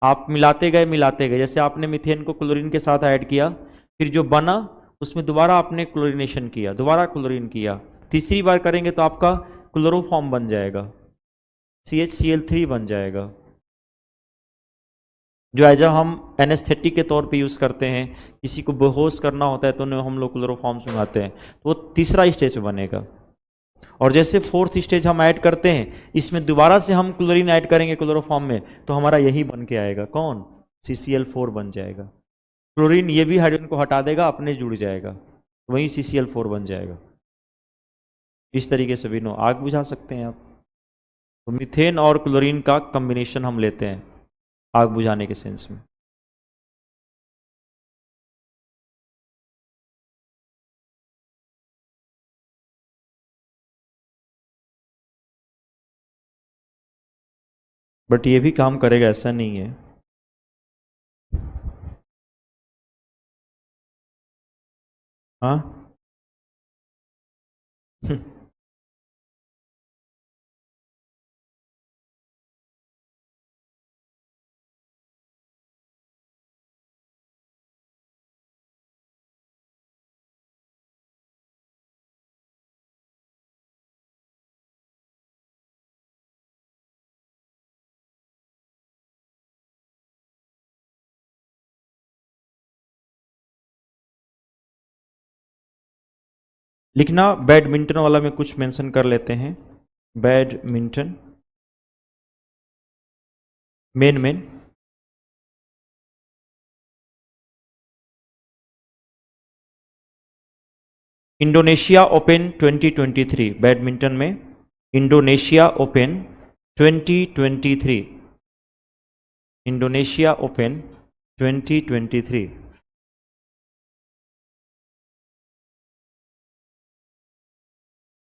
आप मिलाते गए, जैसे आपने मीथेन को क्लोरीन के साथ ऐड किया, फिर जो बना उसमें दोबारा आपने क्लोरीनेशन किया, दोबारा क्लोरीन किया, तीसरी बार करेंगे तो आपका क्लोरोफॉर्म बन जाएगा, CHCl3 बन जाएगा, जो एज हम एनेस्थेटिक के तौर पे यूज़ करते हैं। किसी को बेहोश करना होता है तो उन्हें हम लोग क्लोरोफॉर्म सुनाते हैं, तो वो तीसरा स्टेज बनेगा। और जैसे फोर्थ स्टेज हम ऐड करते हैं, इसमें दोबारा से हम क्लोरीन ऐड करेंगे क्लोरोफॉर्म में, तो हमारा यही बन के आएगा, कौन, CCl4 बन जाएगा। क्लोरीन ये भी हाइड्रोजन को हटा देगा, अपने जुड़ जाएगा, वही CCl4 बन जाएगा। इस तरीके से भी आग बुझा सकते हैं आप। तो मीथेन और क्लोरीन का कॉम्बिनेशन हम लेते हैं आग बुझाने के सेंस में। बट ये भी काम करेगा ऐसा नहीं है। हाँ लिखना, बैडमिंटन वाला में कुछ मेंशन कर लेते हैं। Badminton main Indonesia open 2023, badminton में इंडोनेशिया ओपन 2023, इंडोनेशिया ओपन 2023।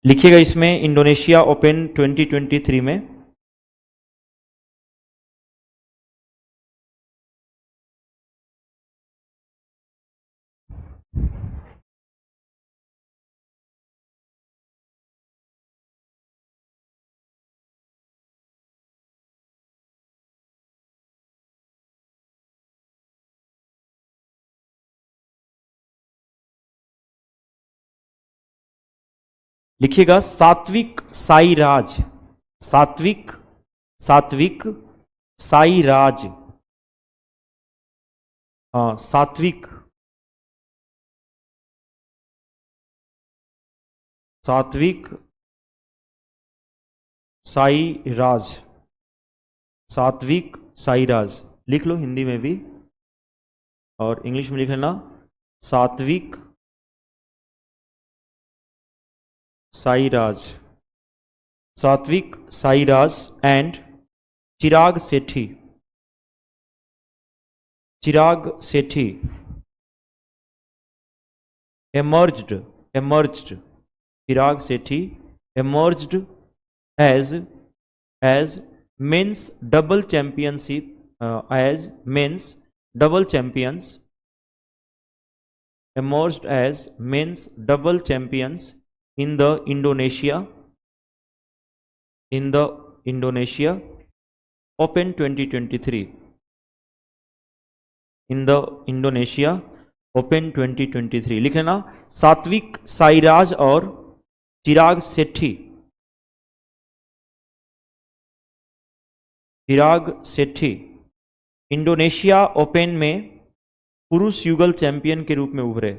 लिखिएगा इसमें इंडोनेशिया ओपन 2023 में लिखिएगा सात्विक साईराज, सात्विक सात्विक साईराज, हाँ सात्विक, सात्विक साईराज, सात्विक साईराज लिख लो हिंदी में भी, और इंग्लिश में लिख लेना Satwik Sairaj, Satwik Sairaj and Chirag Sethi. Chirag Sethi emerged Chirag Sethi emerged as men's double championship as men's double champions emerged as men's double champions in the Indonesia Open 2023 in the Indonesia open 2023 लिखे ना सात्विक साईराज और चिराग सेठी Indonesia open में पुरुष युगल champion के रूप में उभरे।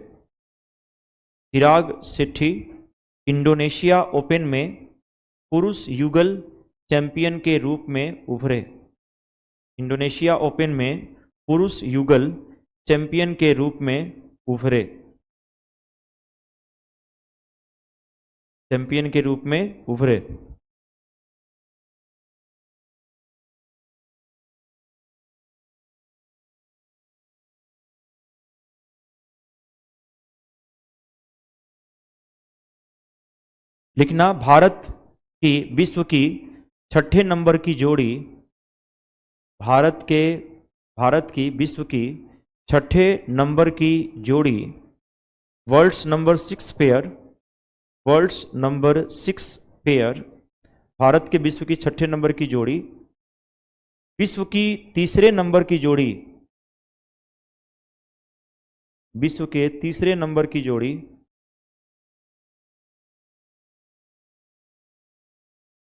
चिराग सेठी इंडोनेशिया ओपन में पुरुष युगल चैंपियन के रूप में उभरे। इंडोनेशिया ओपन में पुरुष युगल चैंपियन के रूप में उभरे। चैंपियन के रूप में उभरे। लिखना भारत की विश्व की छठे नंबर की जोड़ी भारत की विश्व की छठे नंबर की जोड़ी वर्ल्ड्स नंबर 6 पेयर भारत के विश्व की छठे नंबर की जोड़ी विश्व की तीसरे नंबर की जोड़ी विश्व के तीसरे नंबर की जोड़ी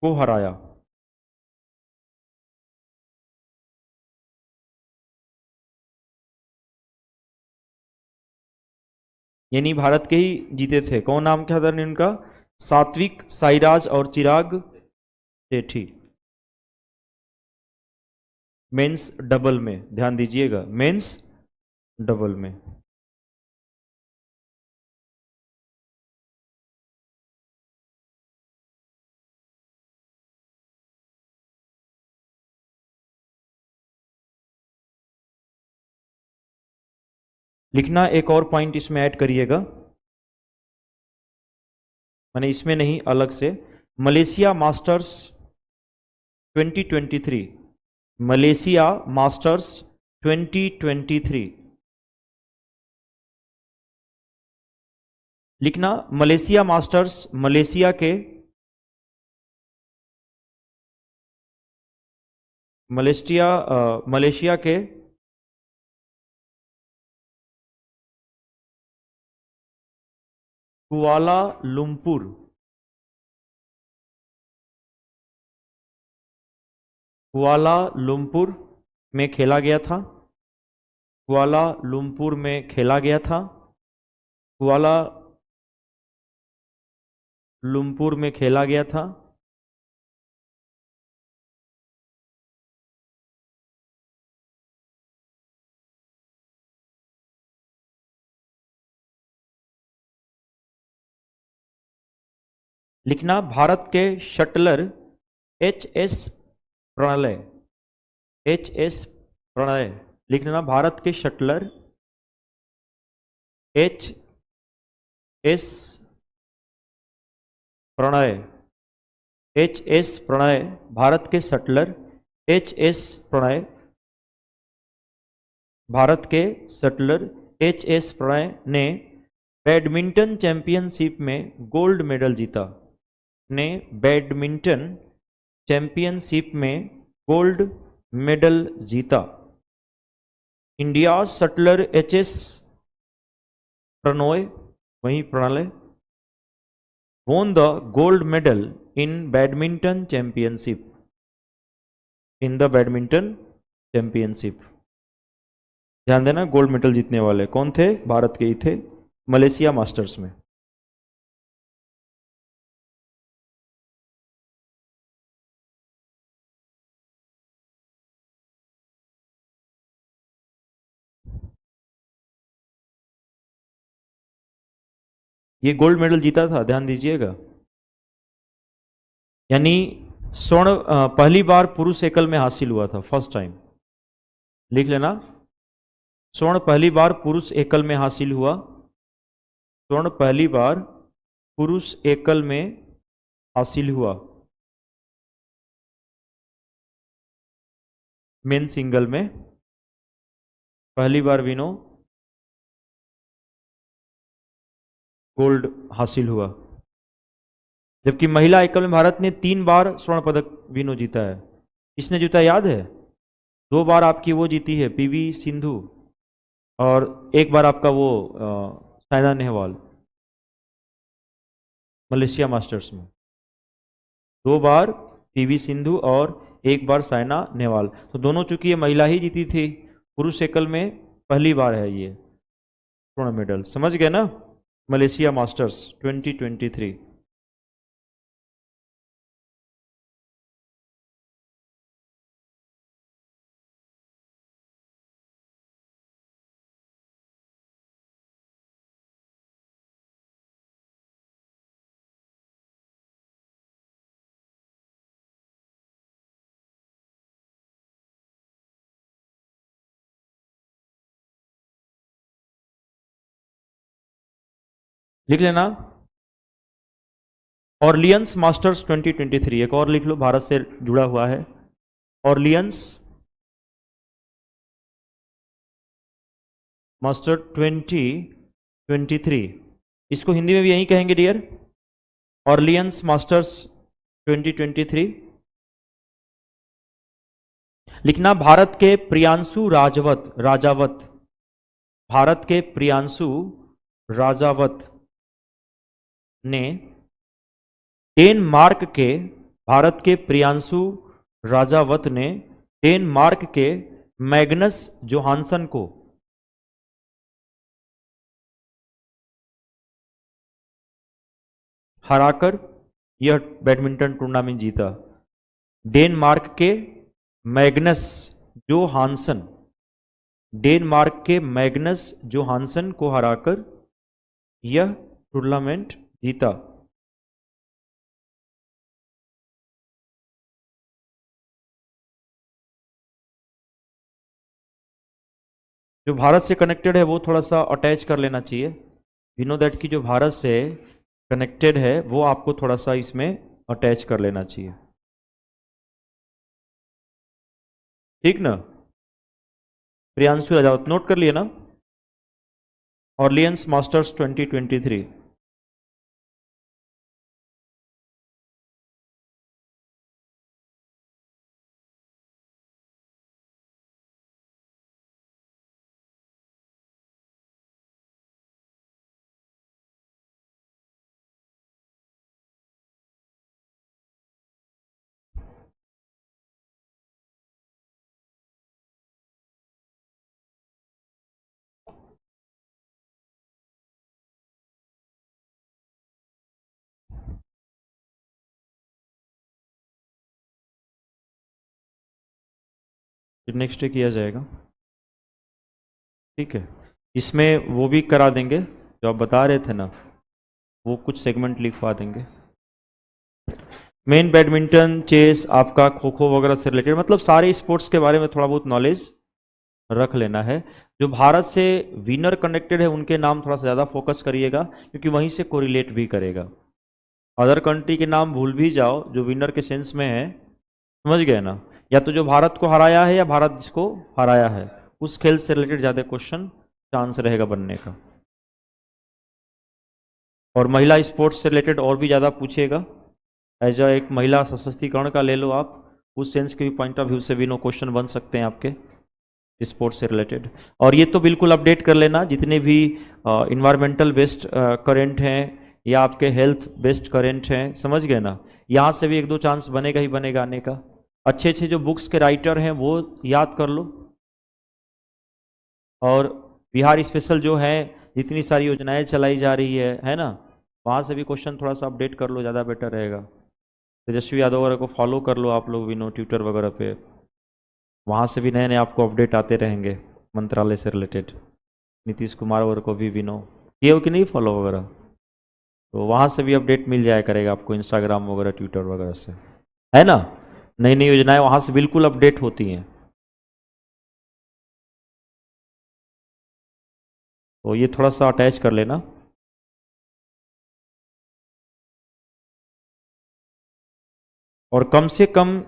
को हराया। यानी भारत के ही जीते थे। कौन नाम क्या था इनका? सात्विक साईराज और चिराग सेठी। मेंस डबल में ध्यान दीजिएगा, मेंस डबल में। लिखना एक और पॉइंट इसमें ऐड करिएगा, माने इसमें नहीं अलग से। मलेशिया मास्टर्स 2023 मलेशिया मास्टर्स 2023 लिखना मलेशिया मास्टर्स मलेशिया के मलेशिया के कुआलालंपुर में खेला गया था। कुआलालंपुर में खेला गया था। कुआलालंपुर में खेला गया था। लिखना भारत के शटलर एच.एस. प्रणय लिखना भारत के शटलर एच.एस. प्रणय भारत के शटलर एच.एस. प्रणय भारत के शटलर एच.एस. प्रणय ने बैडमिंटन चैंपियनशिप में गोल्ड मेडल जीता। बैडमिंटन चैंपियनशिप में गोल्ड मेडल जीता। India shuttler H S. प्रणय वहीं Prannoy won the gold medal in badminton championship ध्यान देना, गोल्ड मेडल जीतने वाले कौन थे? भारत के ही थे, मलेशिया मास्टर्स में। ये गोल्ड मेडल जीता था, ध्यान दीजिएगा। यानी स्वर्ण पहली बार पुरुष एकल में हासिल हुआ था, फर्स्ट टाइम। लिख लेना, स्वर्ण पहली बार पुरुष एकल में हासिल हुआ। स्वर्ण पहली बार पुरुष एकल में हासिल हुआ। मेन सिंगल में पहली बार विनो गोल्ड हासिल हुआ। जबकि महिला एकल में भारत ने 3 बार स्वर्ण पदक विनो जीता है। किसने जीता याद है? 2 बार आपकी वो जीती है पीवी सिंधु, और 1 बार आपका वो साइना नेहवाल मलेशिया मास्टर्स में। 2 बार पीवी सिंधु और 1 बार साइना नेहवाल। तो दोनों चूंकि ये महिला ही जीती थी, पुरुष एकल में पहली बार है ये स्वर्ण मेडल। समझ गए ना? Malaysia masters 2023। लिख लेना ऑर्लियंस मास्टर्स 2023। एक और लिख लो, भारत से जुड़ा हुआ है। Orleans master 2023। इसको हिंदी में भी यही कहेंगे डियर, ऑर्लियंस मास्टर्स 2023। लिखना भारत के प्रियांशु राजावत, भारत के प्रियांशु राजावत ने डेनमार्क के, भारत के प्रियांशु राजावत ने डेनमार्क के मैग्नस जोहानसन को हराकर यह बैडमिंटन टूर्नामेंट जीता। डेनमार्क के मैग्नस जोहानसन, डेनमार्क के मैग्नस जोहानसन को हराकर यह टूर्नामेंट जीता। जो भारत से कनेक्टेड है वो थोड़ा सा अटैच कर लेना चाहिए। यू नो दैट कि जो भारत से कनेक्टेड है वो आपको थोड़ा सा इसमें अटैच कर लेना चाहिए, ठीक ना? प्रियांशु राजावत नोट कर लिए ना? Orleans masters 2023। नेक्स्ट डे किया जाएगा, ठीक है? इसमें वो भी करा देंगे जो आप बता रहे थे ना, वो कुछ सेगमेंट लिखवा देंगे। मेन बैडमिंटन, चेस, आपका खो खो वगैरह से रिलेटेड, मतलब सारे स्पोर्ट्स के बारे में थोड़ा बहुत नॉलेज रख लेना है। जो भारत से विनर कनेक्टेड है उनके नाम थोड़ा सा ज़्यादा फोकस करिएगा, क्योंकि वहीं से कोरिलेट भी करेगा। अदर कंट्री के नाम भूल भी जाओ जो विनर के सेंस में है, समझ गए ना? या तो जो भारत को हराया है या भारत जिसको हराया है, उस खेल से रिलेटेड ज़्यादा क्वेश्चन चांस रहेगा बनने का। और महिला स्पोर्ट्स से रिलेटेड और भी ज़्यादा पूछेगा। एज एक महिला सशक्तिकरण का ले लो आप, उस सेंस के भी पॉइंट ऑफ व्यू से भी नो क्वेश्चन बन सकते हैं आपके स्पोर्ट्स से रिलेटेड। और ये तो बिल्कुल अपडेट कर लेना, जितने भी इन्वायरमेंटल बेस्ड करेंट हैं या आपके हेल्थ बेस्ड करेंट हैं, समझ गए ना? यहाँ से भी 1-2 चांस बनेगा ही बनेगा आने का। अच्छे अच्छे जो बुक्स के राइटर हैं वो याद कर लो, और बिहार स्पेशल जो है, जितनी सारी योजनाएं चलाई जा रही है ना, वहाँ से भी क्वेश्चन थोड़ा सा अपडेट कर लो, ज़्यादा बेटर रहेगा। तेजस्वी यादव वगैरह को फॉलो कर लो आप लोग, विनो ट्विटर वगैरह पे, वहाँ से भी नए नए आपको अपडेट आते रहेंगे मंत्रालय से रिलेटेड। नीतीश कुमार वगैरह को भी विनो किए हो कि नहीं फॉलो वगैरह, तो वहाँ से भी अपडेट मिल जाया करेगा आपको, इंस्टाग्राम वगैरह ट्विटर वगैरह से, है ना? नई नई योजनाएं वहाँ से बिल्कुल अपडेट होती हैं। तो ये थोड़ा सा अटैच कर लेना। और कम से कम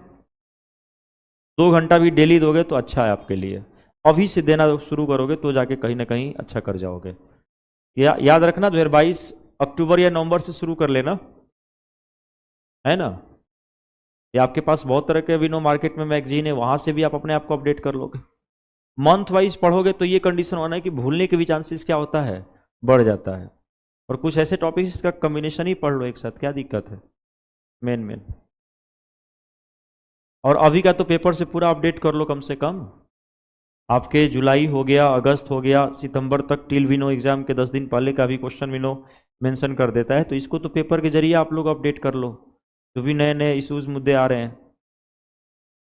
2 घंटा भी डेली दोगे तो अच्छा है आपके लिए। अभी से देना शुरू करोगे तो जाके कहीं ना कहीं अच्छा कर जाओगे। याद रखना 2022 अक्टूबर या नवंबर से शुरू कर लेना, है ना। ये आपके पास बहुत तरह के विनो मार्केट में मैगजीन है, वहां से भी आप अपने आप को अपडेट कर लोगे। मंथ वाइज पढ़ोगे तो ये कंडीशन होना है कि भूलने के भी चांसेस क्या होता है, बढ़ जाता है। और कुछ ऐसे टॉपिक्स का कम्बिनेशन ही पढ़ लो एक साथ, क्या दिक्कत है। मेन मेन और अभी का तो पेपर से पूरा अपडेट कर लो कम से कम। आपके जुलाई हो गया, अगस्त हो गया, सितंबर तक टिल विनो एग्जाम के 10 दिन पहले का भी क्वेश्चन विनो मेंशन कर देता है, तो इसको तो पेपर के जरिए आप लोग अपडेट कर लो। जो भी नए नए इश्यूज मुद्दे आ रहे हैं,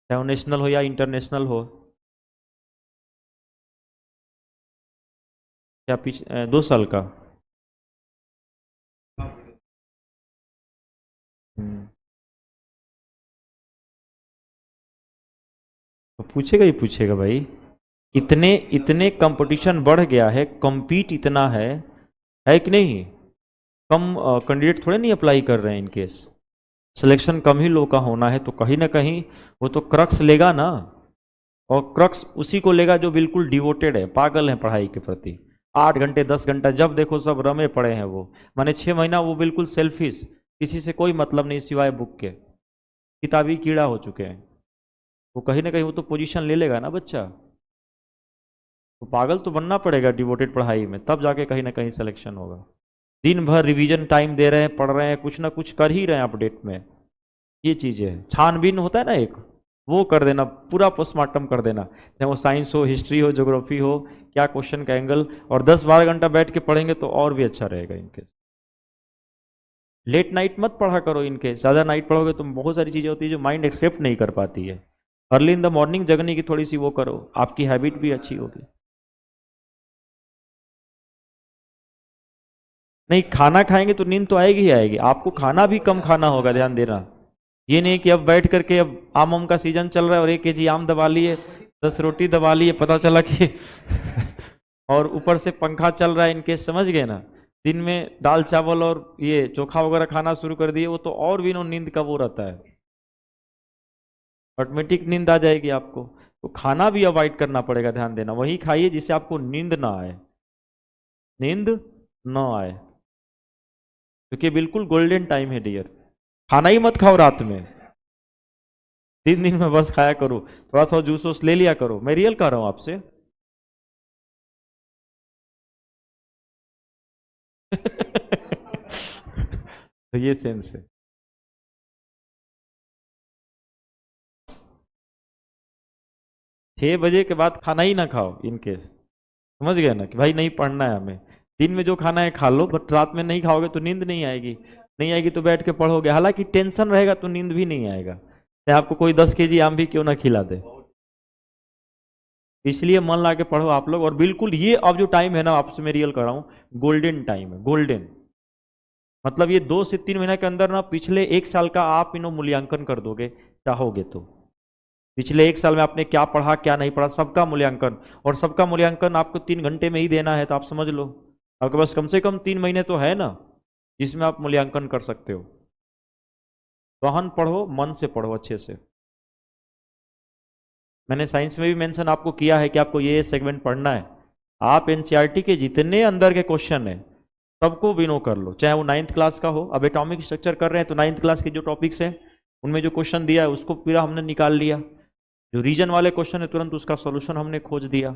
चाहे वो नेशनल हो या इंटरनेशनल हो। क्या 2 साल का? हम्म, तो पूछेगा ही पूछेगा भाई। इतने इतने कंपटीशन बढ़ गया है, compete इतना है कि नहीं। कम कैंडिडेट थोड़े नहीं अप्लाई कर रहे हैं, इनकेस सिलेक्शन कम ही लोग का होना है तो कहीं ना कहीं वो तो क्रक्स लेगा ना। और क्रक्स उसी को लेगा जो बिल्कुल डिवोटेड है, पागल है पढ़ाई के प्रति। 8 घंटे 10 घंटा जब देखो सब रमे पड़े हैं वो। माने 6 महीना वो बिल्कुल सेल्फिश, किसी से कोई मतलब नहीं सिवाय बुक के, किताबी कीड़ा हो चुके हैं। वो कहीं ना कहीं वो तो पोजीशन ले लेगा ना बच्चा। तो पागल तो बनना पड़ेगा डिवोटेड पढ़ाई में, तब जाके कहीं ना कहीं सिलेक्शन होगा। दिन भर रिवीजन टाइम दे रहे हैं, पढ़ रहे हैं, कुछ ना कुछ कर ही रहे हैं अपडेट में। ये चीज़ें है, छानबीन होता है ना एक, वो कर देना, पूरा पोस्टमार्टम कर देना, चाहे वो साइंस हो, हिस्ट्री हो, ज्योग्राफी हो, क्या क्वेश्चन का एंगल। और 10-12 घंटा बैठ के पढ़ेंगे तो और भी अच्छा रहेगा इनके। लेट नाइट मत पढ़ा करो इनके, ज़्यादा नाइट पढ़ोगे तो बहुत सारी चीज़ें होती है जो माइंड एक्सेप्ट नहीं कर पाती है। अर्ली इन द मॉर्निंग जगने की थोड़ी सी वो करो, आपकी हैबिट भी अच्छी होगी। नहीं, खाना खाएंगे तो नींद तो आएगी ही आएगी, आपको खाना भी कम खाना होगा, ध्यान देना। ये नहीं कि अब बैठ करके, अब आम का सीजन चल रहा है और 1 kg आम दबा लिए, 10 रोटी दबा लिए, पता चला कि और ऊपर से पंखा चल रहा है इनके, समझ गए ना। दिन में दाल चावल और ये चोखा वगैरह खाना शुरू कर दिए, वो तो और भी नो नींद का वो रहता है, ऑटोमेटिक नींद आ जाएगी आपको। तो खाना भी अवॉइड करना पड़ेगा, ध्यान देना, वही खाइए जिससे आपको नींद ना आए, नींद ना आए, क्योंकि बिल्कुल गोल्डन टाइम है डियर। खाना ही मत खाओ रात में, 3 दिन में बस खाया करो, थोड़ा सा जूस वूस ले लिया करो, मैं रियल कह रहा हूं आपसे। तो ये सेंस है। 6 बजे के बाद खाना ही ना खाओ इनकेस, समझ गए ना, कि भाई नहीं पढ़ना है हमें। दिन में जो खाना है खा लो, बट रात में नहीं खाओगे तो नींद नहीं आएगी। नहीं आएगी तो बैठ के पढ़ोगे, हालांकि टेंशन रहेगा तो नींद भी नहीं आएगा, चाहे आपको कोई 10 kg आम भी क्यों ना खिला दे। इसलिए मन ला के पढ़ो आप लोग। और बिल्कुल ये अब जो टाइम है ना, आपसे मैं रियल कर रहा हूँ, गोल्डन टाइम है, गोल्डन। मतलब ये 2 से 3 महीने के अंदर ना पिछले 1 साल का आप इनो मूल्यांकन कर दोगे, चाहोगे तो। पिछले 1 साल में आपने क्या पढ़ा क्या नहीं पढ़ा, सबका मूल्यांकन। और सबका मूल्यांकन आपको 3 घंटे में ही देना है, तो आप समझ लो आपके पास कम से कम 3 महीने तो है ना, जिसमें आप मूल्यांकन कर सकते हो। गहन पढ़ो, मन से पढ़ो अच्छे से। मैंने साइंस में भी मेंशन आपको किया है कि आपको ये सेगमेंट पढ़ना है। आप एनसीईआरटी के जितने अंदर के क्वेश्चन है सबको विनो कर लो, चाहे वो 9th क्लास का हो। अब एटॉमिक स्ट्रक्चर कर रहे हैं तो 9th क्लास के जो टॉपिक्स हैं उनमें जो क्वेश्चन दिया है उसको पूरा हमने निकाल लिया। जो रीजन वाले क्वेश्चन है तुरंत उसका सॉल्यूशन हमने खोज दिया।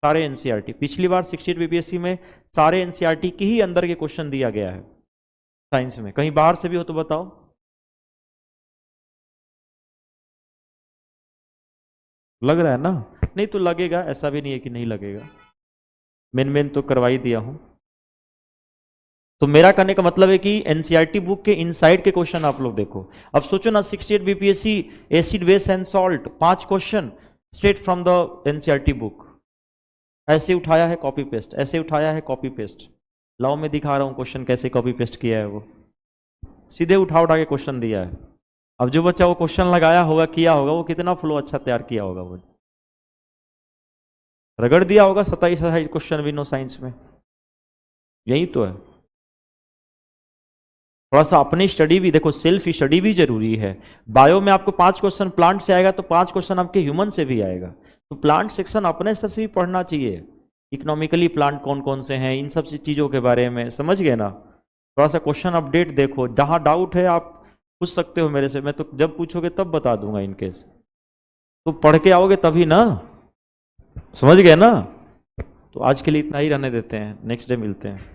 सारे एनसीईआरटी, पिछली बार 68 बीपीएससी में सारे एनसीईआरटी के ही अंदर के क्वेश्चन दिया गया है साइंस में। कहीं बाहर से भी हो तो बताओ। लग रहा है ना? नहीं तो लगेगा, ऐसा भी नहीं है कि नहीं लगेगा। मेन मेन तो करवा ही दिया हूं। तो मेरा कहने का मतलब है कि एनसीईआरटी बुक के इनसाइड के क्वेश्चन आप लोग देखो। अब सोचो ना, 68 BPSC acid base and salt 5 question straight from the NCERT book. ऐसे उठाया है कॉपी पेस्ट, ऐसे उठाया है कॉपी पेस्ट। लाओ मैं दिखा रहा हूं क्वेश्चन कैसे कॉपी पेस्ट किया है वो। सीधे उठा उठा के क्वेश्चन दिया है। अब जो बच्चा वो क्वेश्चन लगाया होगा, किया होगा, वो कितना फ्लो अच्छा तैयार किया होगा वो। रगड़ दिया होगा 27-28 क्वेश्चन विनो साइंस में, यही तो है। थोड़ा सा अपनी स्टडी भी देखो, सेल्फ स्टडी भी जरूरी है। बायो में आपको 5 क्वेश्चन प्लांट से आएगा तो 5 क्वेश्चन आपके ह्यूमन से भी आएगा, तो प्लांट सेक्शन अपने स्तर से भी पढ़ना चाहिए। इकोनॉमिकली प्लांट कौन कौन से हैं, इन सब चीजों के बारे में समझ गए ना। थोड़ा सा क्वेश्चन अपडेट देखो, जहां डाउट है आप पूछ सकते हो मेरे से, मैं तो जब पूछोगे तब बता दूंगा इनकेस। तो पढ़ के आओगे तभी ना, समझ गए ना। तो आज के लिए इतना ही रहने देते हैं, नेक्स्ट डे मिलते हैं।